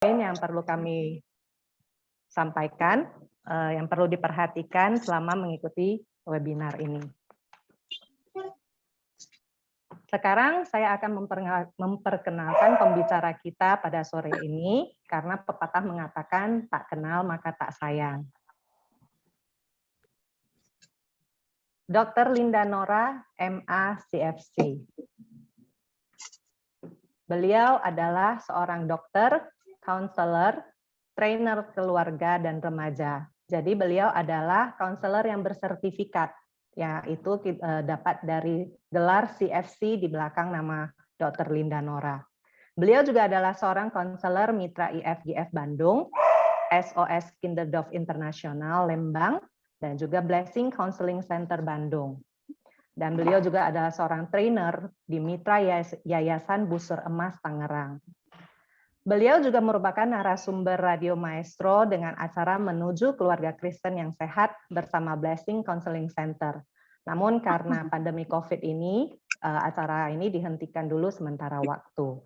Yang perlu kami sampaikan, yang perlu diperhatikan selama mengikuti webinar ini. Sekarang saya akan memperkenalkan pembicara kita pada sore ini, karena pepatah mengatakan tak kenal maka tak sayang. Dr. Linda Nora, MA, CFC. Beliau adalah seorang dokter, counselor, trainer keluarga dan remaja. Jadi beliau adalah counselor yang bersertifikat, yaitu dapat dari gelar CFC di belakang nama Dr. Linda Nora. Beliau juga adalah seorang counselor mitra IFGF Bandung, SOS Kinderdorf Internasional Lembang, dan juga Blessing Counseling Center Bandung. Dan beliau juga adalah seorang trainer di Mitra Yayasan Busur Emas Tangerang. Beliau juga merupakan narasumber Radio Maestro dengan acara Menuju Keluarga Kristen yang Sehat bersama Blessing Counseling Center. Namun karena pandemi COVID ini, acara ini dihentikan dulu sementara waktu.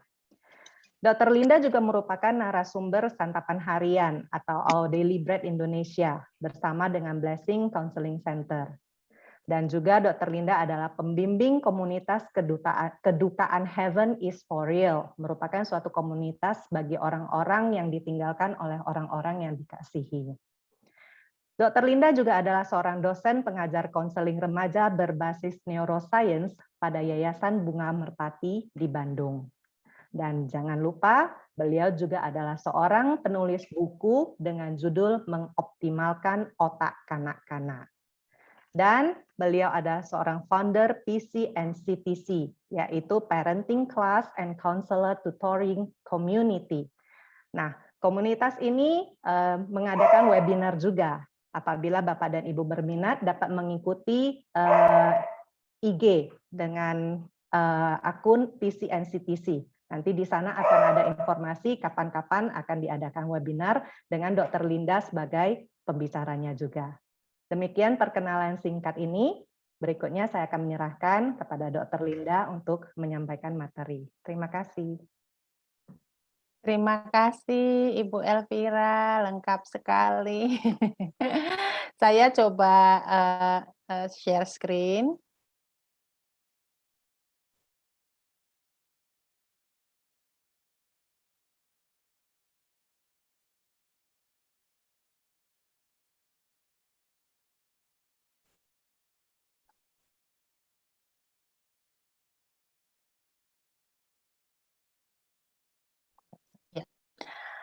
Dr. Linda juga merupakan narasumber Santapan Harian atau Our Daily Bread Indonesia bersama dengan Blessing Counseling Center. Dan juga Dr. Linda adalah pembimbing komunitas kedutaan Heaven is for Real, merupakan suatu komunitas bagi orang-orang yang ditinggalkan oleh orang-orang yang dikasihi. Dr. Linda juga adalah seorang dosen pengajar konseling remaja berbasis neuroscience pada Yayasan Bunga Merpati di Bandung. Dan jangan lupa, beliau juga adalah seorang penulis buku dengan judul Mengoptimalkan Otak Kanak-kanak. Dan beliau adalah seorang founder PC and CTC, yaitu Parenting Class and Counselor Tutoring Community. Nah, komunitas ini mengadakan webinar juga. Apabila Bapak dan Ibu berminat, dapat mengikuti IG dengan akun PC and CTC. Nanti di sana akan ada informasi kapan-kapan akan diadakan webinar dengan Dr. Linda sebagai pembicaranya juga. Demikian perkenalan singkat ini. Berikutnya saya akan menyerahkan kepada Dr. Linda untuk menyampaikan materi. Terima kasih. Terima kasih Ibu Elvira, lengkap sekali. Saya coba share screen.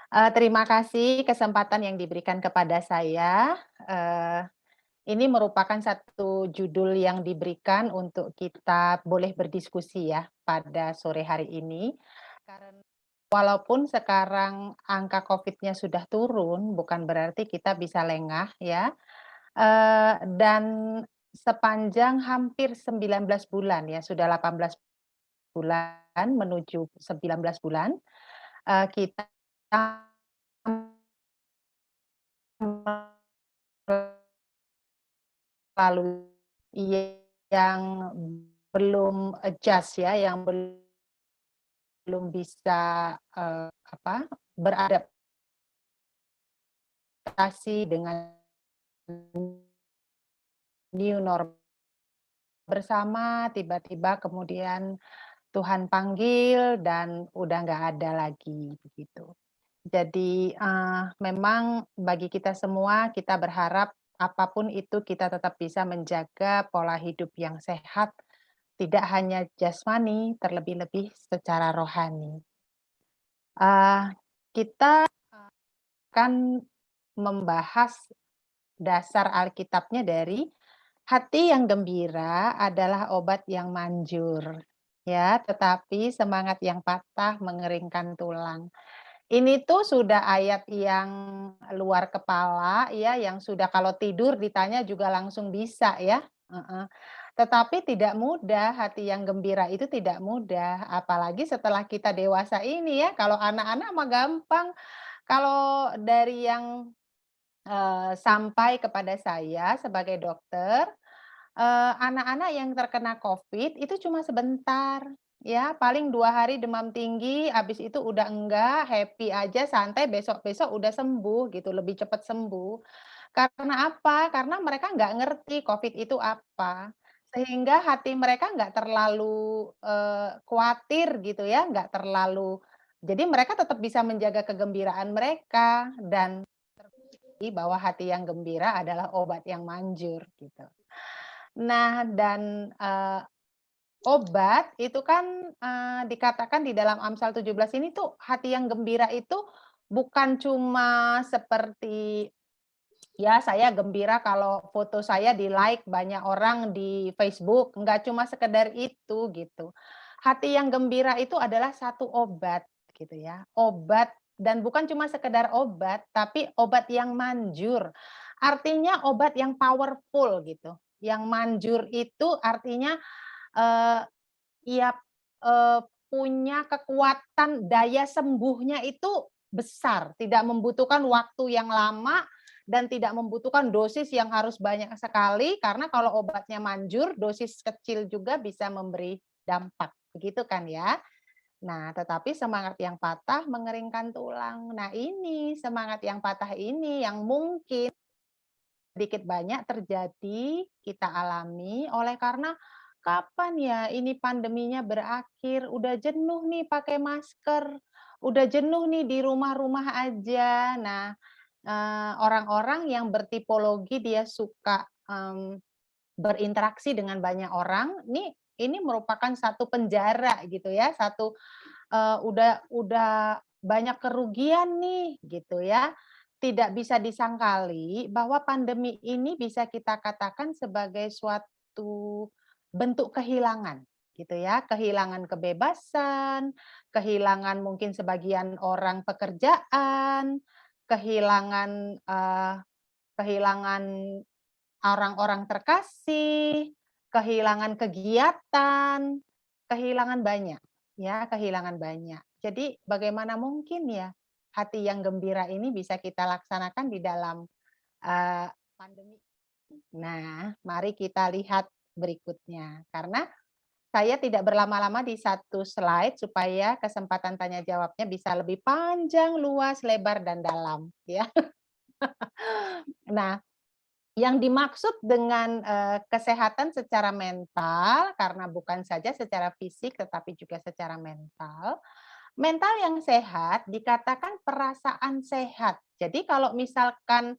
Terima kasih kesempatan yang diberikan kepada saya. Ini merupakan satu judul yang diberikan untuk kita boleh berdiskusi ya pada sore hari ini. Karena walaupun sekarang angka COVID-nya sudah turun, bukan berarti kita bisa lengah ya. Dan sepanjang hampir 19 bulan ya, sudah 18 bulan menuju 19 bulan, kita lalu yang belum adjust ya, yang belum bisa beradaptasi dengan new normal bersama, tiba-tiba kemudian Tuhan panggil dan udah nggak ada lagi begitu. Jadi memang bagi kita semua, kita berharap apapun itu kita tetap bisa menjaga pola hidup yang sehat, tidak hanya jasmani, terlebih-lebih secara rohani. Kita akan membahas dasar Alkitabnya dari hati yang gembira adalah obat yang manjur, ya, tetapi semangat yang patah mengeringkan tulang. Ini tuh sudah ayat yang luar kepala ya, yang sudah kalau tidur ditanya juga langsung bisa ya. Tetapi tidak mudah, hati yang gembira itu tidak mudah, apalagi setelah kita dewasa ini ya. Kalau anak-anak mah gampang, kalau dari yang sampai kepada saya sebagai dokter, anak-anak yang terkena COVID itu cuma sebentar. ya paling 2 hari demam tinggi, habis itu udah enggak, happy aja, santai, besok-besok udah sembuh gitu, lebih cepat sembuh. Karena apa? Karena mereka nggak ngerti COVID itu apa, sehingga hati mereka nggak terlalu, kuatir gitu ya, nggak terlalu jadi mereka tetap bisa menjaga kegembiraan mereka dan bahwa hati yang gembira adalah obat yang manjur gitu. Nah dan, obat itu kan, dikatakan di dalam Amsal 17 ini tuh hati yang gembira itu bukan cuma seperti, ya saya gembira kalau foto saya di-like banyak orang di Facebook, nggak cuma sekedar itu gitu. Hati yang gembira itu adalah satu obat gitu ya, obat dan bukan cuma sekedar obat, tapi obat yang manjur. Artinya obat yang powerful gitu. Yang manjur itu artinya, eee, ya, punya kekuatan daya sembuhnya itu besar, tidak membutuhkan waktu yang lama dan tidak membutuhkan dosis yang harus banyak sekali, karena kalau obatnya manjur, dosis kecil juga bisa memberi dampak, begitu kan ya. Nah, tetapi semangat yang patah mengeringkan tulang. Nah ini, semangat yang patah ini yang mungkin sedikit banyak terjadi, kita alami oleh karena kapan ya ini pandeminya berakhir, udah jenuh nih pakai masker, udah jenuh nih di rumah-rumah aja. Nah, orang-orang yang bertipologi dia suka, berinteraksi dengan banyak orang, ini merupakan satu penjara gitu ya, satu, udah banyak kerugian nih gitu ya. Tidak bisa disangkali bahwa pandemi ini bisa kita katakan sebagai suatu bentuk kehilangan gitu ya, kehilangan kebebasan, kehilangan mungkin sebagian orang pekerjaan, kehilangan, kehilangan orang-orang terkasih, kehilangan kegiatan, kehilangan banyak, ya, kehilangan banyak. Jadi bagaimana mungkin ya hati yang gembira ini bisa kita laksanakan di dalam, pandemi. Nah, mari kita lihat berikutnya. Karena saya tidak berlama-lama di satu slide supaya kesempatan tanya jawabnya bisa lebih panjang, luas, lebar, dan dalam, ya. Nah, yang dimaksud dengan, kesehatan secara mental, karena bukan saja secara fisik tetapi juga secara mental. Mental yang sehat dikatakan perasaan sehat. Jadi kalau misalkan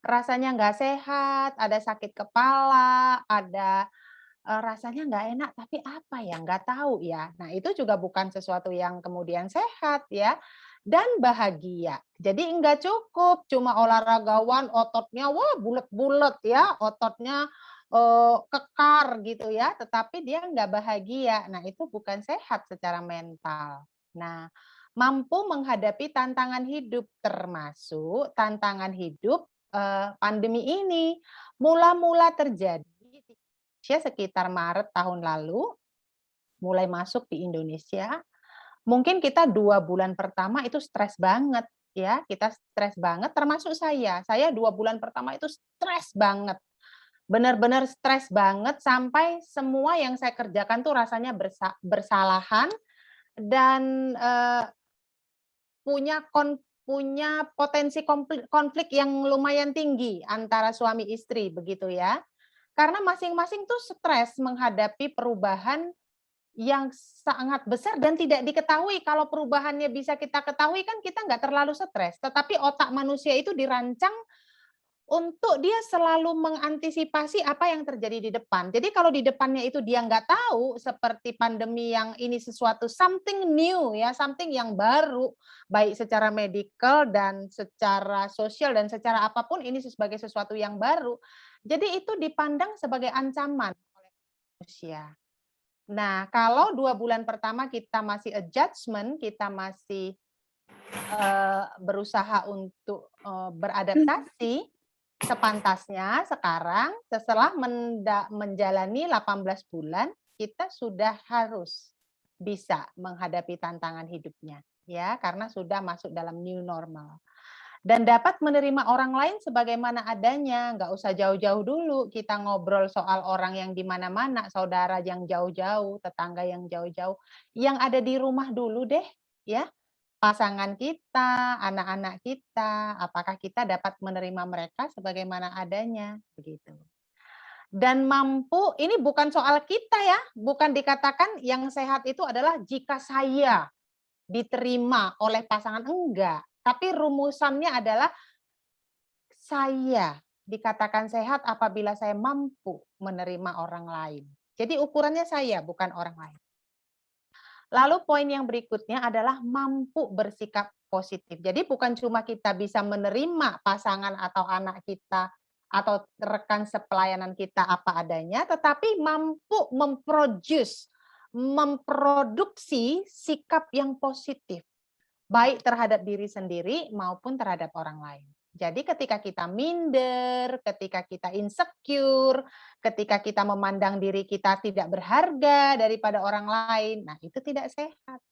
rasanya nggak sehat, ada sakit kepala, ada, rasanya nggak enak, tapi apa ya, nggak tahu ya. Nah itu juga bukan sesuatu yang kemudian sehat ya, dan bahagia. Jadi enggak cukup cuma olahragawan ototnya, wah bulet-bulet ya, ototnya, kekar gitu ya, tetapi dia nggak bahagia. Nah itu bukan sehat secara mental. Nah, mampu menghadapi tantangan hidup, termasuk tantangan hidup, pandemi ini. Mula-mula terjadi sekitar Maret tahun lalu, mulai masuk di Indonesia, mungkin kita 2 bulan pertama itu stres banget ya, kita stres banget termasuk saya. Saya 2 bulan pertama itu stres banget, benar-benar stres banget sampai semua yang saya kerjakan tuh rasanya bersalahan dan, punya potensi konflik yang lumayan tinggi antara suami istri begitu ya. Karena masing-masing tuh stres menghadapi perubahan yang sangat besar dan tidak diketahui. Kalau perubahannya bisa kita ketahui kan kita nggak terlalu stres, tetapi otak manusia itu dirancang untuk dia selalu mengantisipasi apa yang terjadi di depan. Jadi kalau di depannya itu dia nggak tahu, seperti pandemi yang ini sesuatu something new ya, something yang baru, baik secara medical dan secara sosial dan secara apapun ini sebagai sesuatu yang baru. Jadi itu dipandang sebagai ancaman oleh manusia. Nah, kalau 2 bulan pertama kita masih adjustment, kita masih, berusaha untuk, beradaptasi, sepantasnya sekarang setelah menjalani 18 bulan, kita sudah harus bisa menghadapi tantangan hidupnya, ya, karena sudah masuk dalam new normal. Dan dapat menerima orang lain sebagaimana adanya, nggak usah jauh-jauh dulu kita ngobrol soal orang yang di mana-mana, saudara yang jauh-jauh, tetangga yang jauh-jauh, yang ada di rumah dulu deh, ya. Pasangan kita, anak-anak kita, apakah kita dapat menerima mereka sebagaimana adanya, begitu. Dan mampu, ini bukan soal kita ya, bukan dikatakan yang sehat itu adalah jika saya diterima oleh pasangan, enggak. Tapi rumusannya adalah saya dikatakan sehat apabila saya mampu menerima orang lain. Jadi ukurannya saya, bukan orang lain. Lalu poin yang berikutnya adalah mampu bersikap positif. Jadi bukan cuma kita bisa menerima pasangan atau anak kita atau rekan sepelayanan kita apa adanya, tetapi mampu memproduksi sikap yang positif, baik terhadap diri sendiri maupun terhadap orang lain. Jadi ketika kita minder, ketika kita insecure, ketika kita memandang diri kita tidak berharga daripada orang lain, nah itu tidak sehat.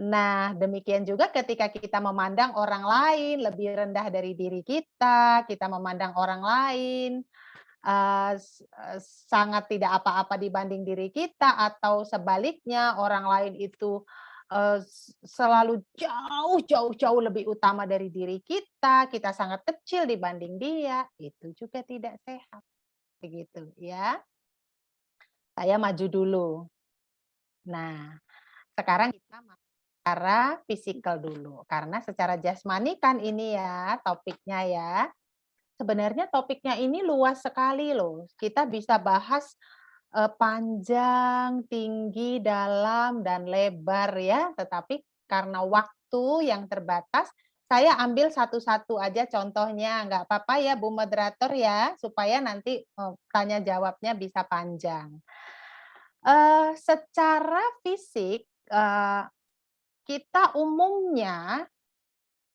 Nah, demikian juga ketika kita memandang orang lain lebih rendah dari diri kita memandang orang lain sangat tidak apa-apa dibanding diri kita, atau sebaliknya orang lain itu selalu jauh lebih utama dari diri kita sangat kecil dibanding dia, itu juga tidak sehat. Begitu ya. Saya maju dulu. Nah, sekarang kita secara fisikal dulu, karena secara jasmani kan ini ya topiknya ya. Sebenarnya topiknya ini luas sekali loh. Kita bisa bahas panjang, tinggi, dalam, dan lebar ya. Tetapi karena waktu yang terbatas, saya ambil satu-satu aja contohnya. Nggak apa-apa ya Bu Moderator ya, supaya nanti tanya jawabnya bisa panjang. Secara fisik, kita umumnya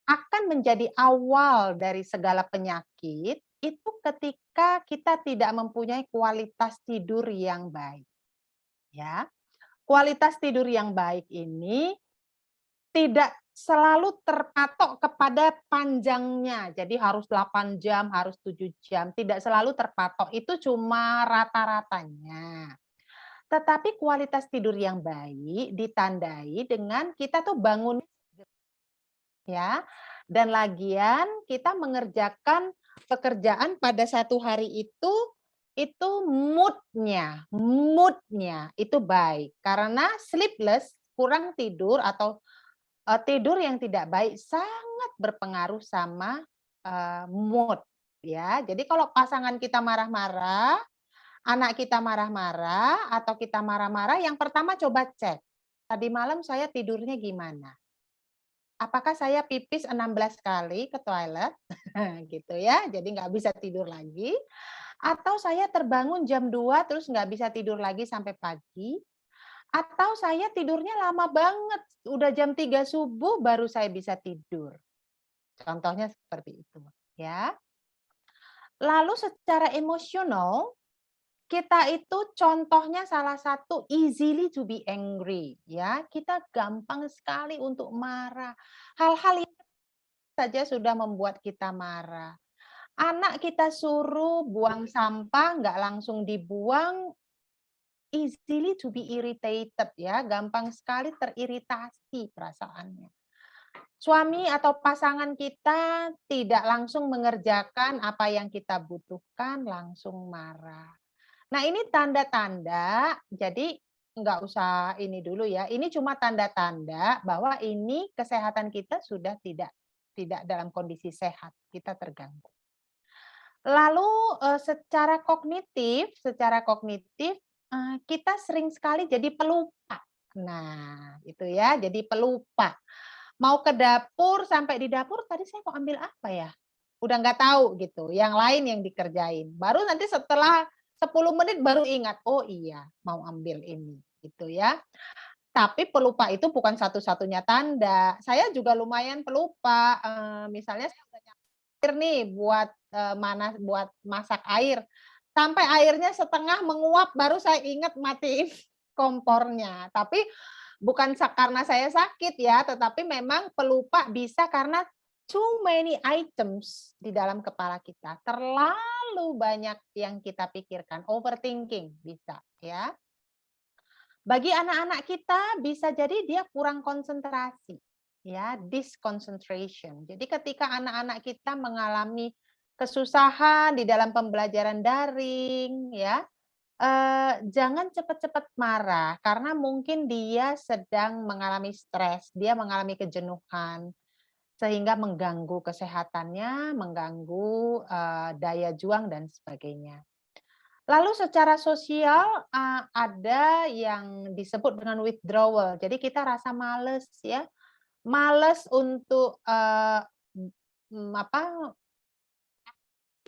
akan menjadi awal dari segala penyakit itu ketika kita tidak mempunyai kualitas tidur yang baik. Ya. Kualitas tidur yang baik ini tidak selalu terpatok kepada panjangnya. Jadi harus 8 jam, harus 7 jam, tidak selalu terpatok. Itu cuma rata-ratanya. Tetapi kualitas tidur yang baik ditandai dengan kita tuh bangun ya. Dan lagian kita mengerjakan pekerjaan pada satu hari itu mood-nya itu baik. Karena sleepless, kurang tidur atau tidur yang tidak baik sangat berpengaruh sama mood ya. Jadi kalau pasangan kita marah-marah, anak kita marah-marah atau kita marah-marah, yang pertama coba cek, tadi malam saya tidurnya gimana? Apakah saya pipis 16 kali ke toilet, gitu ya, jadi nggak bisa tidur lagi, atau saya terbangun jam 2 terus nggak bisa tidur lagi sampai pagi, atau saya tidurnya lama banget, udah jam 3 subuh baru saya bisa tidur. Contohnya seperti itu, ya. Lalu secara emosional, kita itu contohnya salah satu easily to be angry, ya. Kita gampang sekali untuk marah. Hal-hal yang saja sudah membuat kita marah. Anak kita suruh buang sampah, nggak langsung dibuang, easily to be irritated ya, gampang sekali teriritasi perasaannya. Suami atau pasangan kita tidak langsung mengerjakan apa yang kita butuhkan, langsung marah. Nah ini tanda-tanda, jadi nggak usah ini dulu ya, ini cuma tanda-tanda bahwa ini kesehatan kita sudah tidak dalam kondisi sehat, kita terganggu. Lalu secara kognitif kita sering sekali jadi pelupa. Nah, itu ya, jadi pelupa. Mau ke dapur, sampai di dapur tadi saya mau ambil apa ya? Udah nggak tahu gitu, yang lain yang dikerjain. Baru nanti setelah 10 menit baru ingat, oh iya mau ambil ini, gitu ya. Tapi pelupa itu bukan satu-satunya tanda. Saya juga lumayan pelupa, misalnya saya udah nyetir nih buat masak air, sampai airnya setengah menguap baru saya ingat matiin kompornya. Tapi bukan karena saya sakit ya, tetapi memang pelupa bisa karena too many items di dalam kepala kita. Terlalu banyak yang kita pikirkan, overthinking bisa ya. Bagi anak-anak kita bisa jadi dia kurang konsentrasi, ya, disconcentration. Jadi ketika anak-anak kita mengalami kesusahan di dalam pembelajaran daring, ya, jangan cepat-cepat marah karena mungkin dia sedang mengalami stres, dia mengalami kejenuhan, sehingga mengganggu kesehatannya, mengganggu, daya juang dan sebagainya. Lalu secara sosial, ada yang disebut dengan withdrawal. Jadi kita rasa males ya, males untuk, apa,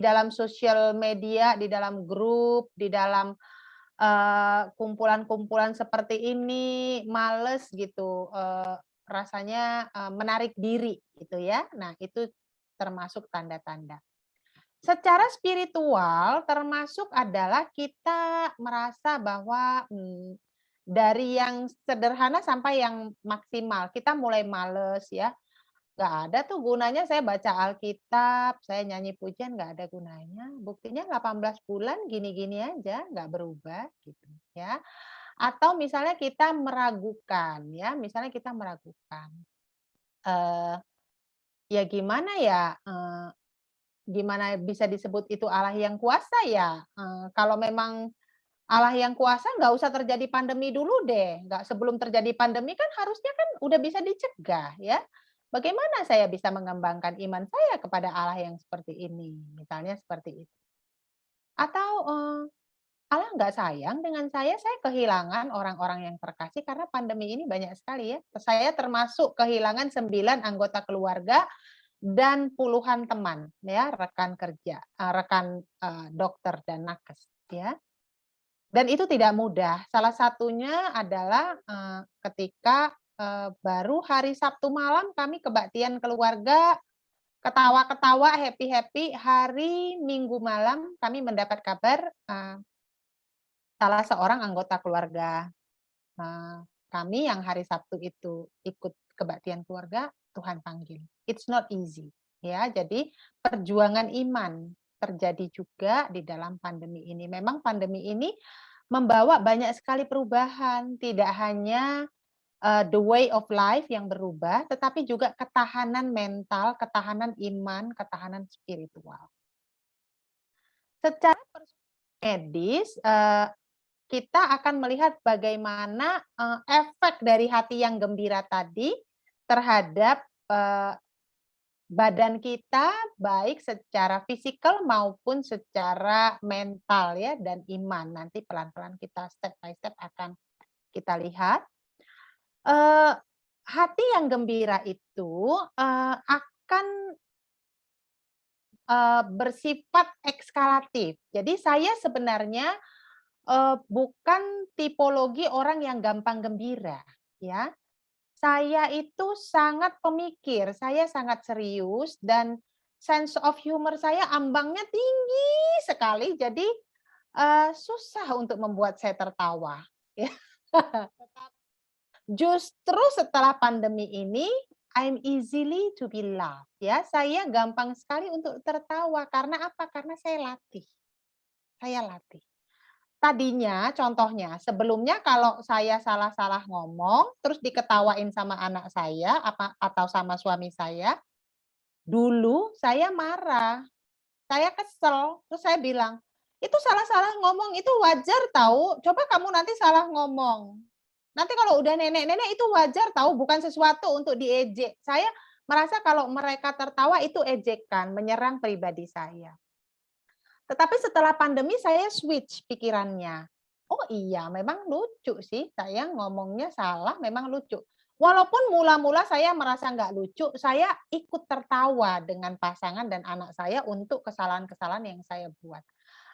di dalam sosial media, di dalam grup, di dalam, kumpulan-kumpulan seperti ini, males gitu, rasanya, menarik diri gitu ya. Nah itu termasuk tanda-tanda. Secara spiritual termasuk adalah kita merasa bahwa, dari yang sederhana sampai yang maksimal, kita mulai males ya, nggak ada tuh gunanya saya baca Alkitab, saya nyanyi pujian nggak ada gunanya, buktinya 18 bulan gini-gini aja, nggak berubah gitu ya. Atau misalnya kita meragukan ya, misalnya kita meragukan, eee, ya gimana ya, gimana bisa disebut itu Allah yang kuasa ya? Kalau memang Allah yang kuasa nggak usah terjadi pandemi dulu deh, nggak sebelum terjadi pandemi kan harusnya kan udah bisa dicegah ya. Bagaimana saya bisa mengembangkan iman saya kepada Allah yang seperti ini? Misalnya seperti itu. Atau, Allah nggak sayang dengan saya kehilangan orang-orang yang terkasih karena pandemi ini banyak sekali ya. Saya termasuk kehilangan 9 anggota keluarga dan puluhan teman ya, rekan kerja, rekan, dokter dan nakes ya. Dan itu tidak mudah. Salah satunya adalah, ketika, baru hari Sabtu malam kami kebaktian keluarga, ketawa-ketawa, happy-happy, hari Minggu malam kami mendapat kabar, salah seorang anggota keluarga, kami yang hari Sabtu itu ikut kebaktian keluarga, Tuhan panggil. It's not easy, ya. Jadi perjuangan iman terjadi juga di dalam pandemi ini. Memang pandemi ini membawa banyak sekali perubahan, tidak hanya, the way of life yang berubah, tetapi juga ketahanan mental, ketahanan iman, ketahanan spiritual. Secara medis, kita akan melihat bagaimana, efek dari hati yang gembira tadi terhadap, badan kita, baik secara fisikal maupun secara mental ya, dan iman. Nanti pelan-pelan kita step by step akan kita lihat. Hati yang gembira itu, akan, bersifat ekskalatif. Jadi saya sebenarnya, bukan tipologi orang yang gampang gembira, ya. Saya itu sangat pemikir, saya sangat serius dan sense of humor saya ambangnya tinggi sekali, jadi, susah untuk membuat saya tertawa, ya. Justru setelah pandemi ini, I'm easily to be laughed, ya. Saya gampang sekali untuk tertawa, karena apa? Karena saya latih. Tadinya contohnya, sebelumnya kalau saya salah-salah ngomong, terus diketawain sama anak saya, atau sama suami saya, dulu saya marah, saya kesel, terus saya bilang, "Itu salah-salah ngomong, itu wajar tahu, coba kamu nanti salah ngomong. Nanti kalau udah nenek-nenek itu wajar tahu, bukan sesuatu untuk diejek." Saya merasa kalau mereka tertawa itu ejekan, menyerang pribadi saya. Tetapi setelah pandemi saya switch pikirannya. Oh iya, memang lucu sih, saya ngomongnya salah memang lucu. Walaupun mula-mula saya merasa nggak lucu, saya ikut tertawa dengan pasangan dan anak saya untuk kesalahan-kesalahan yang saya buat.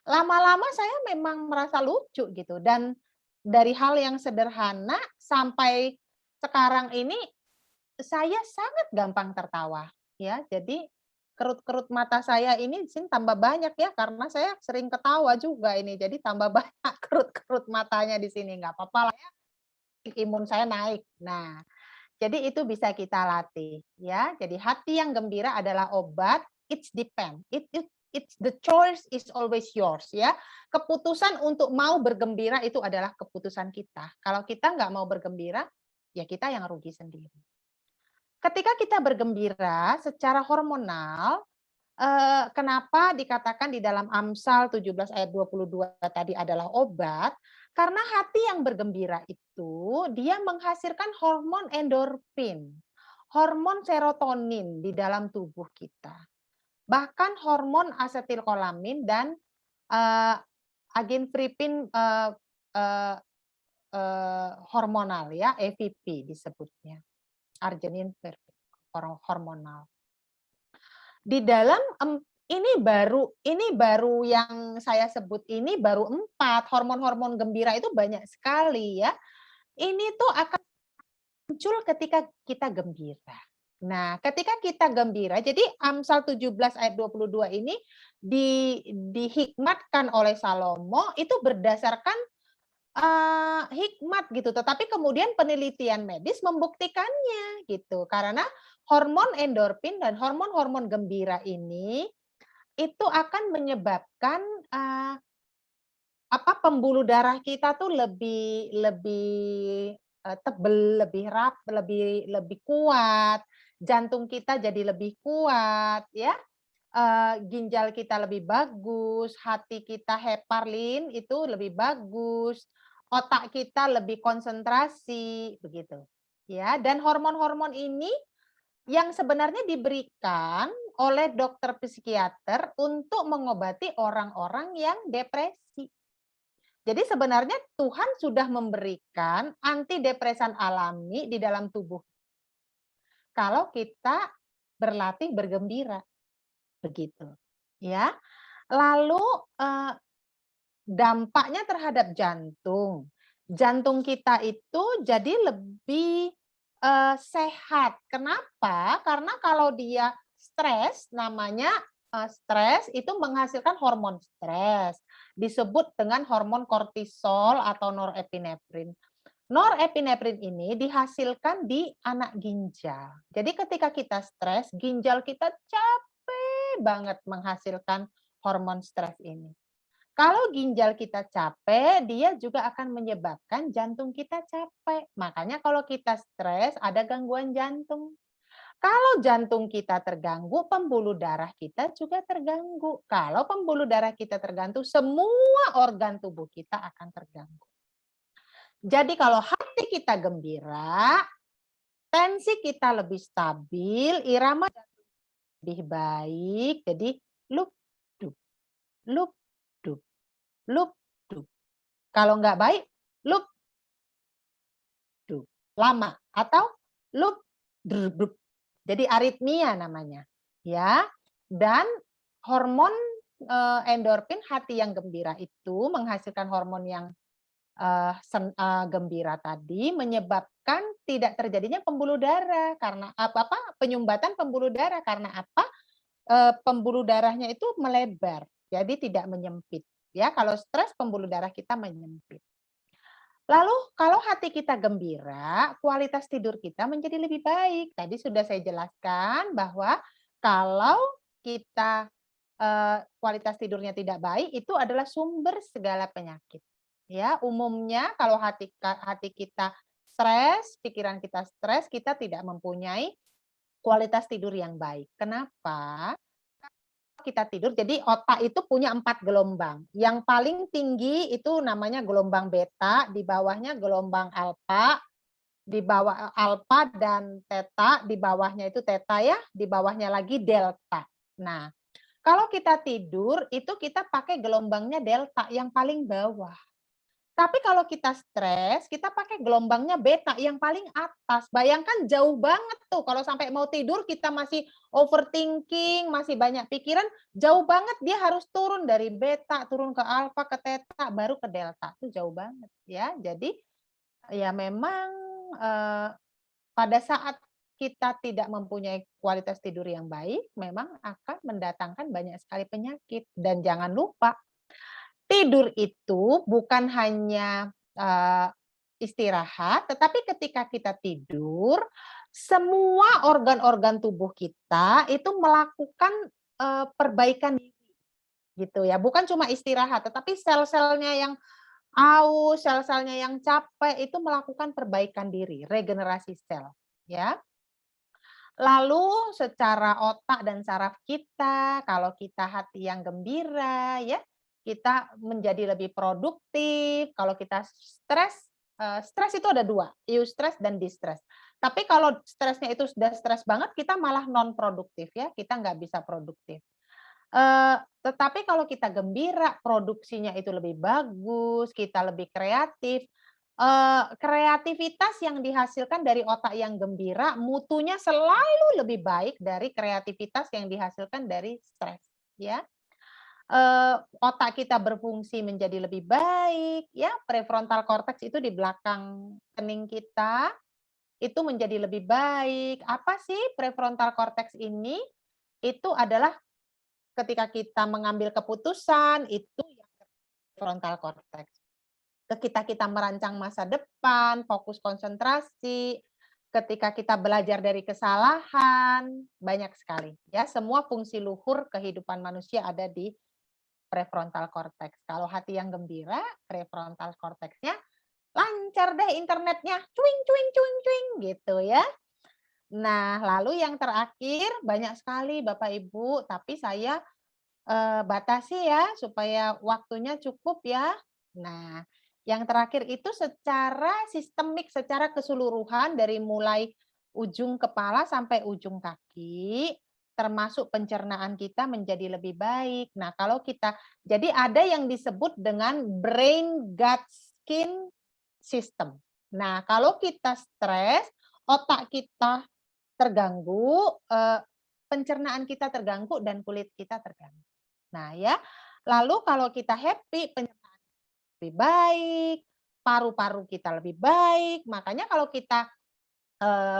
Lama-lama saya memang merasa lucu gitu, dan dari hal yang sederhana sampai sekarang ini saya sangat gampang tertawa, ya. Jadi kerut-kerut mata saya ini di sini tambah banyak ya, karena saya sering ketawa juga ini, jadi tambah banyak kerut-kerut matanya di sini, nggak apa-apa lah ya, imun saya naik. Nah, Jadi itu bisa kita latih ya. Jadi hati yang gembira adalah obat. It's depend. It's the choice is always yours ya. Keputusan untuk mau bergembira itu adalah keputusan kita. Kalau kita nggak mau bergembira, ya kita yang rugi sendiri. Ketika kita bergembira secara hormonal, kenapa dikatakan di dalam Amsal 17 ayat 22 tadi adalah obat? Karena hati yang bergembira itu dia menghasilkan hormon endorfin, hormon serotonin di dalam tubuh kita. Bahkan hormon asetilkolamin dan agen fripin hormonal ya, EVP disebutnya. Arginin hormonal. Di dalam ini baru yang saya sebut ini baru 4 hormon-hormon gembira itu banyak sekali ya. Ini tuh akan muncul ketika kita gembira. Nah, ketika kita gembira, jadi Amsal 17 ayat 22 ini dihikmatkan oleh Salomo itu berdasarkan hikmat gitu, tetapi kemudian penelitian medis membuktikannya gitu. Karena hormon endorfin dan hormon-hormon gembira ini itu akan menyebabkan pembuluh darah kita tuh lebih tebel, lebih kuat, jantung kita jadi lebih kuat ya. Ginjal kita lebih bagus, hati kita heparlin itu lebih bagus, otak kita lebih konsentrasi begitu. Ya, dan hormon-hormon ini yang sebenarnya diberikan oleh dokter psikiater untuk mengobati orang-orang yang depresi. Jadi sebenarnya Tuhan sudah memberikan antidepresan alami di dalam tubuh. Kalau kita berlatih bergembira. Begitu. Ya. Lalu dampaknya terhadap jantung. Jantung kita itu jadi lebih sehat. Kenapa? Karena kalau dia stres, namanya stres itu menghasilkan hormon stres. Disebut dengan hormon kortisol atau norepinefrin. Norepinefrin ini dihasilkan di anak ginjal. Jadi ketika kita stres, ginjal kita capek banget menghasilkan hormon stres ini. Kalau ginjal kita capek, dia juga akan menyebabkan jantung kita capek. Makanya kalau kita stres, ada gangguan jantung. Kalau jantung kita terganggu, pembuluh darah kita juga terganggu. Kalau pembuluh darah kita terganggu, semua organ tubuh kita akan terganggu. Jadi kalau hati kita gembira, tensi kita lebih stabil, irama lebih baik, jadi lup, dup, lup, dup, lup, dup. Kalau nggak baik, lup, dup, lama, atau lup, drup. Jadi aritmia namanya. Ya, dan hormon endorfin hati yang gembira itu menghasilkan hormon yang gembira tadi menyebabkan tidak terjadinya pembuluh darah karena penyumbatan pembuluh darah karena apa? Pembuluh darahnya itu melebar, jadi tidak menyempit. Ya, kalau stres pembuluh darah kita menyempit. Lalu kalau hati kita gembira, kualitas tidur kita menjadi lebih baik. Tadi sudah saya jelaskan bahwa kalau kita kualitas tidurnya tidak baik, itu adalah sumber segala penyakit. Ya, umumnya kalau hati kita stres, pikiran kita stres, kita tidak mempunyai kualitas tidur yang baik. Kenapa? Kita tidur, jadi otak itu punya 4 gelombang. Yang paling tinggi itu namanya gelombang beta, di bawahnya gelombang alfa, di bawah alfa dan theta, di bawahnya itu theta ya, di bawahnya lagi delta. Nah, kalau kita tidur itu kita pakai gelombangnya delta yang paling bawah. Tapi kalau kita stres, kita pakai gelombangnya beta yang paling atas. Bayangkan jauh banget tuh kalau sampai mau tidur kita masih overthinking, masih banyak pikiran, jauh banget dia harus turun dari beta, turun ke alfa, ke theta, baru ke delta. Itu jauh banget ya. Jadi ya memang pada saat kita tidak mempunyai kualitas tidur yang baik, memang akan mendatangkan banyak sekali penyakit. Dan jangan lupa, tidur itu bukan hanya istirahat, tetapi ketika kita tidur, semua organ-organ tubuh kita itu melakukan, perbaikan diri, gitu ya. Bukan cuma istirahat, tetapi sel-selnya yang aus, sel-selnya yang capek itu melakukan perbaikan diri, regenerasi sel, ya. Lalu secara otak dan saraf kita, kalau kita hati yang gembira ya, kita menjadi lebih produktif. Kalau kita stres, stres itu ada 2, eustress dan distress. Tapi kalau stresnya itu sudah stres banget, kita malah non produktif ya, kita nggak bisa produktif. Tetapi kalau kita gembira, produksinya itu lebih bagus, kita lebih kreatif. Kreativitas yang dihasilkan dari otak yang gembira, mutunya selalu lebih baik dari kreativitas yang dihasilkan dari stres, ya. Otak kita berfungsi menjadi lebih baik, ya, prefrontal cortex itu di belakang kening kita, itu menjadi lebih baik. Apa sih prefrontal cortex ini? Itu adalah ketika kita mengambil keputusan, itu yang frontal cortex. Ketika kita merancang masa depan, fokus konsentrasi, ketika kita belajar dari kesalahan, banyak sekali. Ya, semua fungsi luhur kehidupan manusia ada di prefrontal cortex. Kalau hati yang gembira, prefrontal cortex-nya lancar deh internetnya, cuing cuing cuing cuing gitu ya. Nah, lalu yang terakhir banyak sekali Bapak Ibu, tapi saya batasi ya supaya waktunya cukup ya. Nah, yang terakhir itu secara sistemik, secara keseluruhan dari mulai ujung kepala sampai ujung kaki, termasuk pencernaan kita menjadi lebih baik. Nah, kalau kita jadi ada yang disebut dengan brain gut skin system. Nah, kalau kita stres, otak kita terganggu, pencernaan kita terganggu dan kulit kita terganggu. Nah ya, lalu kalau kita happy, pencernaan lebih baik, paru-paru kita lebih baik. Makanya kalau kita,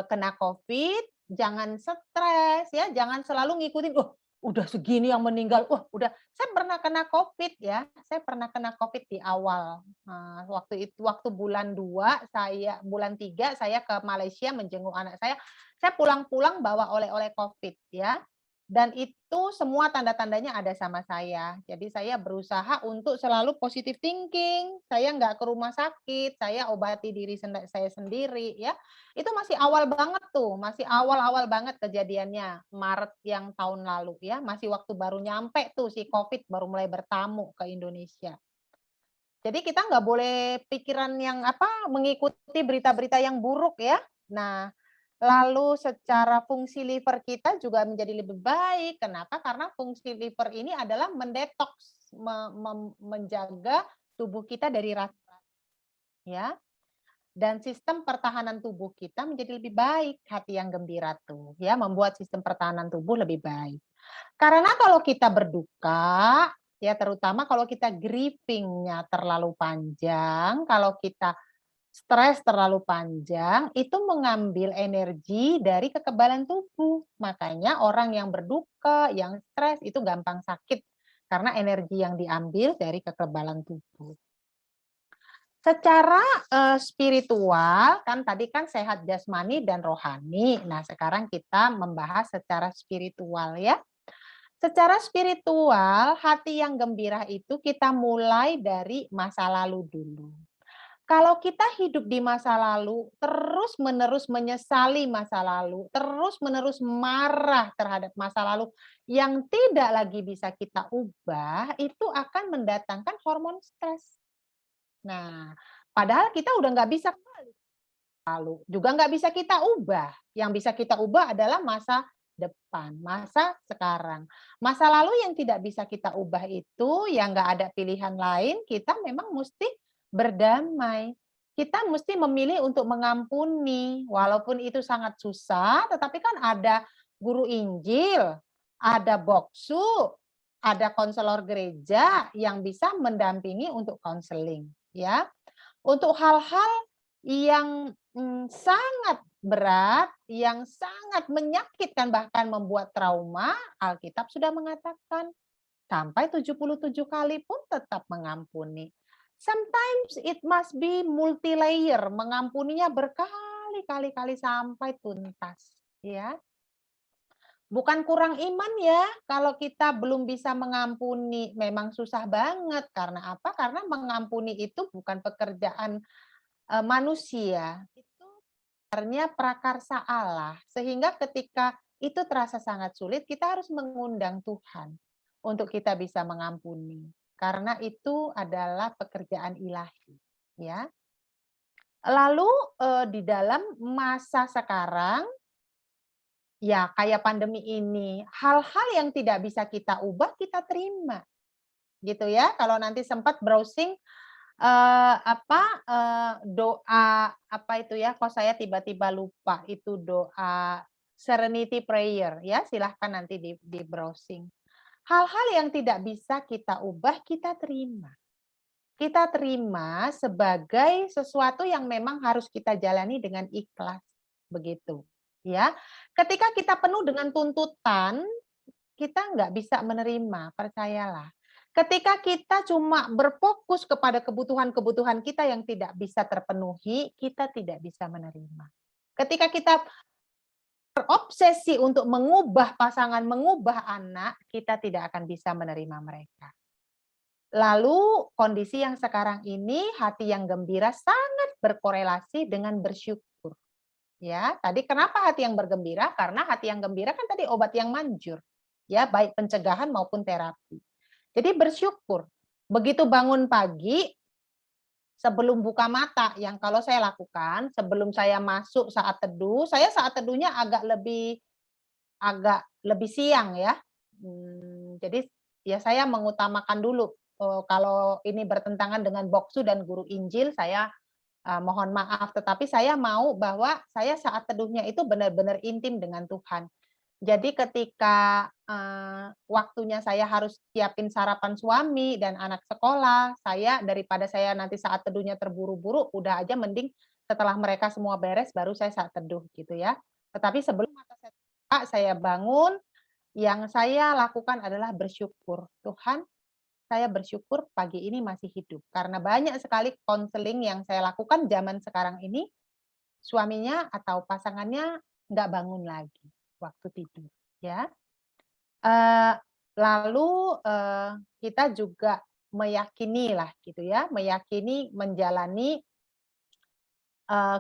kena COVID, jangan stres ya, jangan selalu ngikutin, "Oh, udah segini yang meninggal, wah udah." Saya pernah kena COVID ya, saya pernah kena COVID di awal, waktu bulan 2 bulan 3 saya ke Malaysia menjenguk anak saya pulang-pulang bawa oleh-oleh COVID ya. Dan itu semua tanda-tandanya ada sama saya. Jadi saya berusaha untuk selalu positive thinking, saya nggak ke rumah sakit, saya obati diri saya sendiri ya. Itu masih awal banget tuh, masih awal-awal banget kejadiannya, Maret yang tahun lalu ya, masih waktu baru nyampe tuh si COVID baru mulai bertamu ke Indonesia. Jadi kita nggak boleh pikiran yang mengikuti berita-berita yang buruk ya. Nah, lalu secara fungsi liver kita juga menjadi lebih baik. Kenapa? Karena fungsi liver ini adalah mendetoks, menjaga tubuh kita dari racun ya. Dan sistem pertahanan tubuh kita menjadi lebih baik. Hati yang gembira tuh ya, membuat sistem pertahanan tubuh lebih baik. Karena kalau kita berduka, ya terutama kalau kita grieving-nya terlalu panjang, kalau kita stres terlalu panjang, itu mengambil energi dari kekebalan tubuh. Makanya orang yang berduka, yang stres itu gampang sakit karena energi yang diambil dari kekebalan tubuh. Secara, spiritual, kan tadi kan sehat jasmani dan rohani. Nah, sekarang kita membahas secara spiritual ya. Secara spiritual, hati yang gembira itu kita mulai dari masa lalu dulu. Kalau kita hidup di masa lalu, terus-menerus menyesali masa lalu, terus-menerus marah terhadap masa lalu yang tidak lagi bisa kita ubah, itu akan mendatangkan hormon stres. Nah, padahal kita udah nggak bisa kembali lalu, juga nggak bisa kita ubah. Yang bisa kita ubah adalah masa depan, masa sekarang. Masa lalu yang tidak bisa kita ubah itu, yang nggak ada pilihan lain, kita memang mesti berdamai. Kita mesti memilih untuk mengampuni, walaupun itu sangat susah, tetapi kan ada guru Injil, ada boksu, ada konselor gereja yang bisa mendampingi untuk konseling, ya. Untuk hal-hal yang sangat berat, yang sangat menyakitkan bahkan membuat trauma, Alkitab sudah mengatakan sampai 77 kali pun tetap mengampuni. Sometimes it must be multi-layer, mengampuninya berkali-kali sampai tuntas, ya. Bukan kurang iman ya, kalau kita belum bisa mengampuni, memang susah banget. Karena apa? Karena mengampuni itu bukan pekerjaan, manusia, itu sebenarnya prakarsa Allah. Sehingga ketika itu terasa sangat sulit, kita harus mengundang Tuhan untuk kita bisa mengampuni. Karena itu adalah pekerjaan ilahi, ya. Lalu, di dalam masa sekarang, ya kayak pandemi ini, hal-hal yang tidak bisa kita ubah, kita terima, gitu ya. Kalau nanti sempat browsing, doa apa itu ya, kok saya tiba-tiba lupa, itu doa serenity prayer ya, silahkan nanti di browsing. Hal-hal yang tidak bisa kita ubah, kita terima. Kita terima sebagai sesuatu yang memang harus kita jalani dengan ikhlas, begitu, ya. Ketika kita penuh dengan tuntutan, kita nggak bisa menerima, percayalah. Ketika kita cuma berfokus kepada kebutuhan-kebutuhan kita yang tidak bisa terpenuhi, kita tidak bisa menerima. Ketika kita berobsesi untuk mengubah pasangan, mengubah anak, kita tidak akan bisa menerima mereka. Lalu kondisi yang sekarang ini, hati yang gembira sangat berkorelasi dengan bersyukur. Ya, tadi kenapa hati yang bergembira? Karena hati yang gembira kan tadi obat yang manjur. Ya, baik pencegahan maupun terapi. Jadi bersyukur. Begitu bangun pagi, sebelum buka mata, yang kalau saya lakukan, sebelum saya masuk saat teduh, saya saat teduhnya agak lebih siang ya. Jadi ya saya mengutamakan dulu, kalau ini bertentangan dengan boksu dan guru Injil, saya mohon maaf, tetapi saya mau bahwa saya saat teduhnya itu benar-benar intim dengan Tuhan. Jadi ketika, waktunya saya harus siapin sarapan suami dan anak sekolah, saya daripada saya nanti saat teduhnya terburu-buru, udah aja mending setelah mereka semua beres baru saya saat teduh gitu ya. Tetapi sebelum mata saya buka, saya bangun, yang saya lakukan adalah bersyukur. Tuhan, saya bersyukur pagi ini masih hidup, karena banyak sekali konseling yang saya lakukan zaman sekarang ini, suaminya atau pasangannya nggak bangun lagi waktu tidur, ya. Eee, lalu, kita juga meyakini lah gitu ya, meyakini menjalani,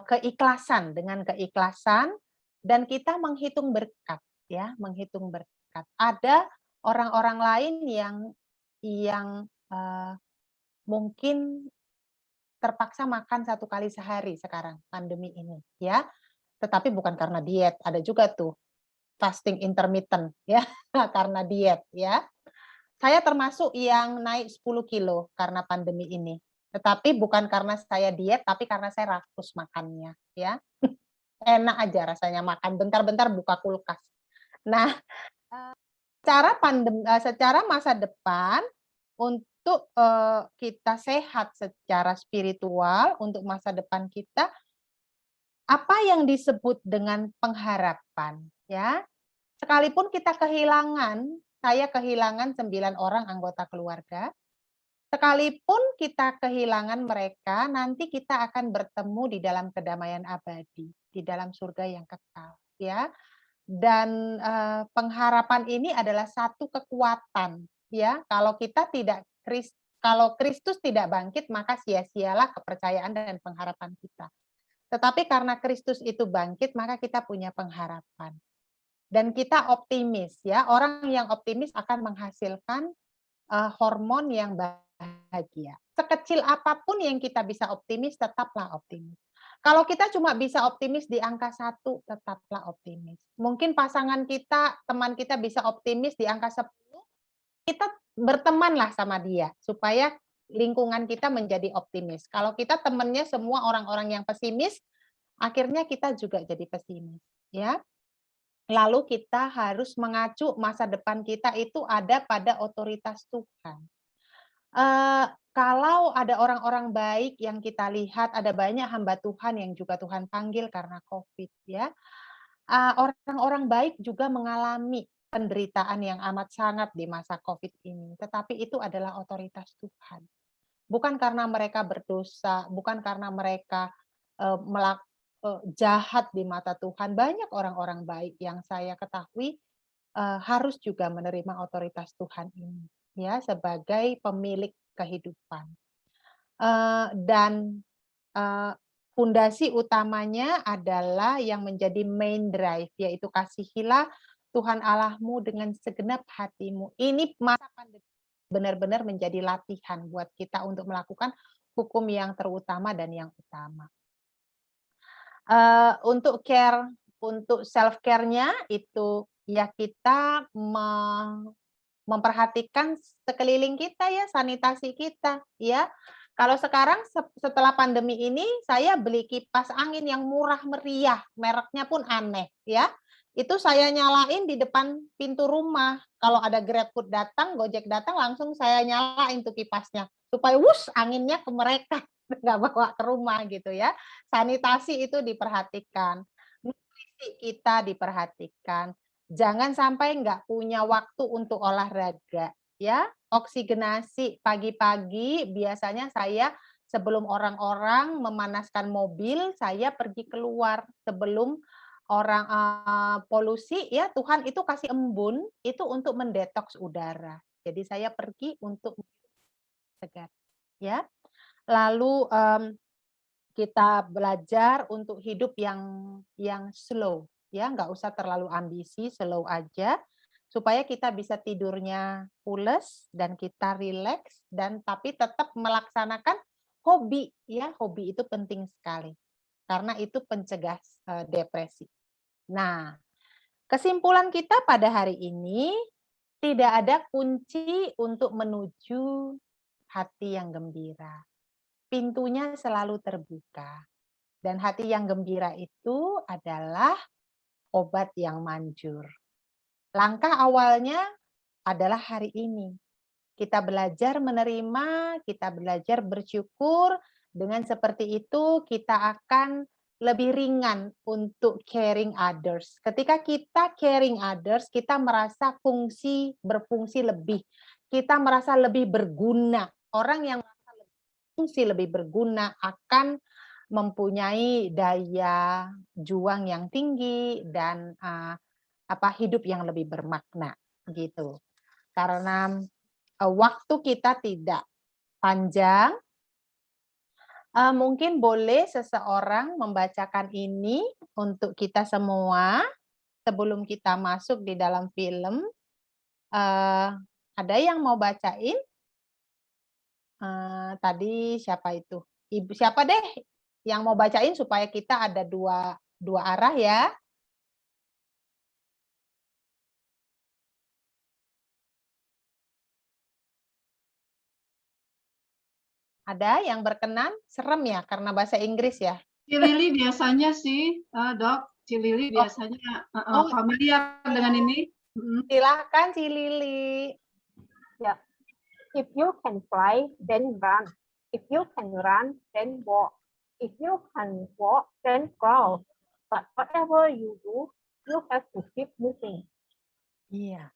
keikhlasan, dengan keikhlasan dan kita menghitung berkat ya, menghitung berkat. Ada orang-orang lain yang, mungkin terpaksa makan 1 kali sehari sekarang pandemi ini ya, tetapi bukan karena diet, ada juga tuh fasting intermittent ya, karena diet ya. Saya termasuk yang naik 10 kilo karena pandemi ini, tetapi bukan karena saya diet, tapi karena saya rakus makannya ya. Enak aja rasanya makan, bentar-bentar buka kulkas. Nah, secara masa depan untuk, kita sehat secara spiritual, untuk masa depan kita, apa yang disebut dengan pengharapan, ya. Sekalipun kita kehilangan, saya kehilangan 9 orang anggota keluarga, sekalipun kita kehilangan mereka, nanti kita akan bertemu di dalam kedamaian abadi, di dalam surga yang kekal, ya. Dan, pengharapan ini adalah satu kekuatan, ya. Kalau Kristus tidak bangkit, maka sia-sialah kepercayaan dan pengharapan kita. Tetapi karena Kristus itu bangkit, maka kita punya pengharapan. Dan kita optimis ya, orang yang optimis akan menghasilkan, hormon yang bahagia. Sekecil apapun yang kita bisa optimis, tetaplah optimis. Kalau kita cuma bisa optimis di angka 1, tetaplah optimis. Mungkin pasangan kita, teman kita bisa optimis di angka 10, kita bertemanlah sama dia, supaya lingkungan kita menjadi optimis. Kalau kita temannya semua orang-orang yang pesimis, akhirnya kita juga jadi pesimis, ya. Lalu kita harus mengacu masa depan kita itu ada pada otoritas Tuhan. Kalau ada orang-orang baik yang kita lihat, ada banyak hamba Tuhan yang juga Tuhan panggil karena Covid ya. Orang-orang baik juga mengalami penderitaan yang amat sangat di masa Covid ini, tetapi itu adalah otoritas Tuhan. Bukan karena mereka berdosa, bukan karena mereka jahat di mata Tuhan. Banyak orang-orang baik yang saya ketahui harus juga menerima otoritas Tuhan ini, ya, sebagai pemilik kehidupan. Dan pondasi utamanya adalah yang menjadi main drive, yaitu kasihilah Tuhan Allahmu dengan segenap hatimu. Ini masa pandemi benar-benar menjadi latihan buat kita untuk melakukan hukum yang terutama dan yang utama. Untuk self care-nya itu ya kita memperhatikan sekeliling kita ya, sanitasi kita ya. Kalau sekarang setelah pandemi ini saya beli kipas angin yang murah meriah, mereknya pun aneh ya. Itu saya nyalain di depan pintu rumah. Kalau ada GrabFood datang, Gojek datang, langsung saya nyalain tuh kipasnya supaya wush anginnya ke mereka, nggak bawa ke rumah gitu ya. Sanitasi itu diperhatikan, nutrisi kita diperhatikan. Jangan sampai nggak punya waktu untuk olahraga, ya. Oksigenasi pagi-pagi biasanya saya sebelum orang-orang memanaskan mobil, saya pergi keluar sebelum orang polusi ya, Tuhan itu kasih embun itu untuk mendetoks udara. Jadi saya pergi untuk segar, ya. Lalu kita belajar untuk hidup yang slow, ya, nggak usah terlalu ambisi, slow aja, supaya kita bisa tidurnya pules dan kita rileks dan tapi tetap melaksanakan hobi, ya, hobi itu penting sekali, karena itu pencegah depresi. Nah, kesimpulan kita pada hari ini, tidak ada kunci untuk menuju hati yang gembira. Pintunya selalu terbuka. Dan hati yang gembira itu adalah obat yang manjur. Langkah awalnya adalah hari ini. Kita belajar menerima, kita belajar bersyukur. Dengan seperti itu kita akan lebih ringan untuk caring others. Ketika kita caring others, kita merasa berfungsi lebih. Kita merasa lebih berguna. Orang yang merasa fungsi lebih berguna akan mempunyai daya juang yang tinggi dan hidup yang lebih bermakna gitu. Karena waktu kita tidak panjang, mungkin boleh seseorang membacakan ini untuk kita semua sebelum kita masuk di dalam film. Ada yang mau bacain? Tadi siapa itu? Ibu siapa deh yang mau bacain supaya kita ada dua arah ya? Ada yang berkenan? Serem ya karena bahasa Inggris ya? Cilili biasanya sih, Dok. Cilili biasanya familiar dengan ini. Silahkan Cilili. Yeah. If you can fly, then run. If you can run, then walk. If you can walk, then crawl. But whatever you do, you have to keep moving. Iya.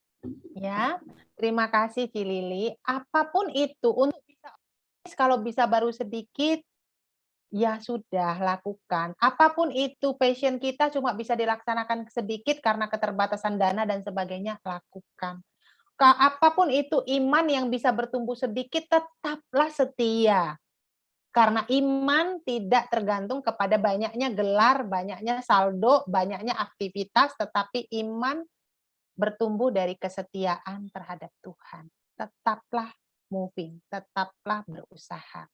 Ya, terima kasih Cilili. Apapun itu untuk bisa kalau bisa baru sedikit ya sudah lakukan. Apapun itu passion kita cuma bisa dilaksanakan sedikit karena keterbatasan dana dan sebagainya, lakukan. Apapun itu iman yang bisa bertumbuh sedikit tetaplah setia. Karena iman tidak tergantung kepada banyaknya gelar, banyaknya saldo, banyaknya aktivitas, tetapi iman bertumbuh dari kesetiaan terhadap Tuhan. Tetaplah moving, tetaplah berusaha.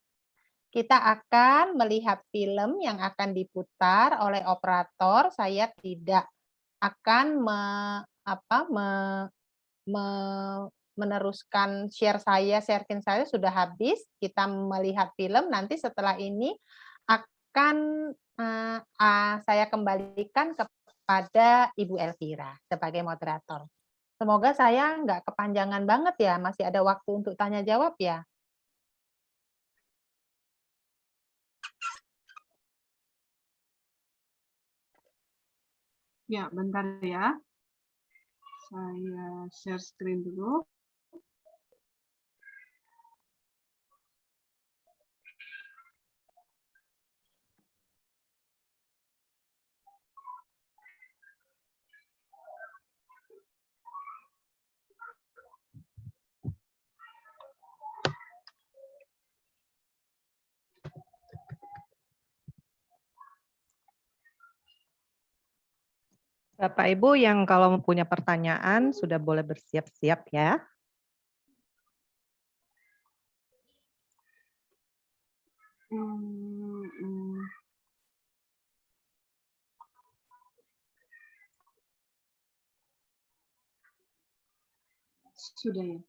Kita akan melihat film yang akan diputar oleh operator. Saya tidak akan meneruskan sharing saya sudah habis. Kita melihat film, nanti setelah ini akan saya kembalikan kepada Ibu Elvira sebagai moderator. Semoga saya nggak kepanjangan banget ya, masih ada waktu untuk tanya jawab ya. Ya, bentar ya. Saya share screen dulu. Bapak Ibu yang kalau punya pertanyaan sudah boleh bersiap-siap ya. Sudah ya.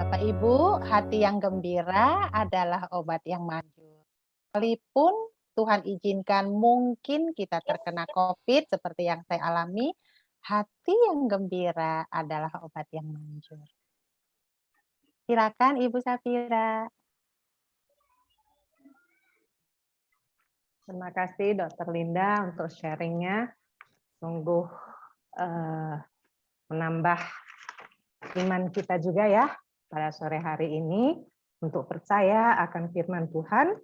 Bapak Ibu, hati yang gembira adalah obat yang manjur. Sekalipun Tuhan izinkan mungkin kita terkena COVID seperti yang saya alami, hati yang gembira adalah obat yang manjur. Silakan Ibu Safira. Terima kasih Dr. Linda untuk sharingnya. Sungguh menambah iman kita juga ya pada sore hari ini untuk percaya akan firman Tuhan,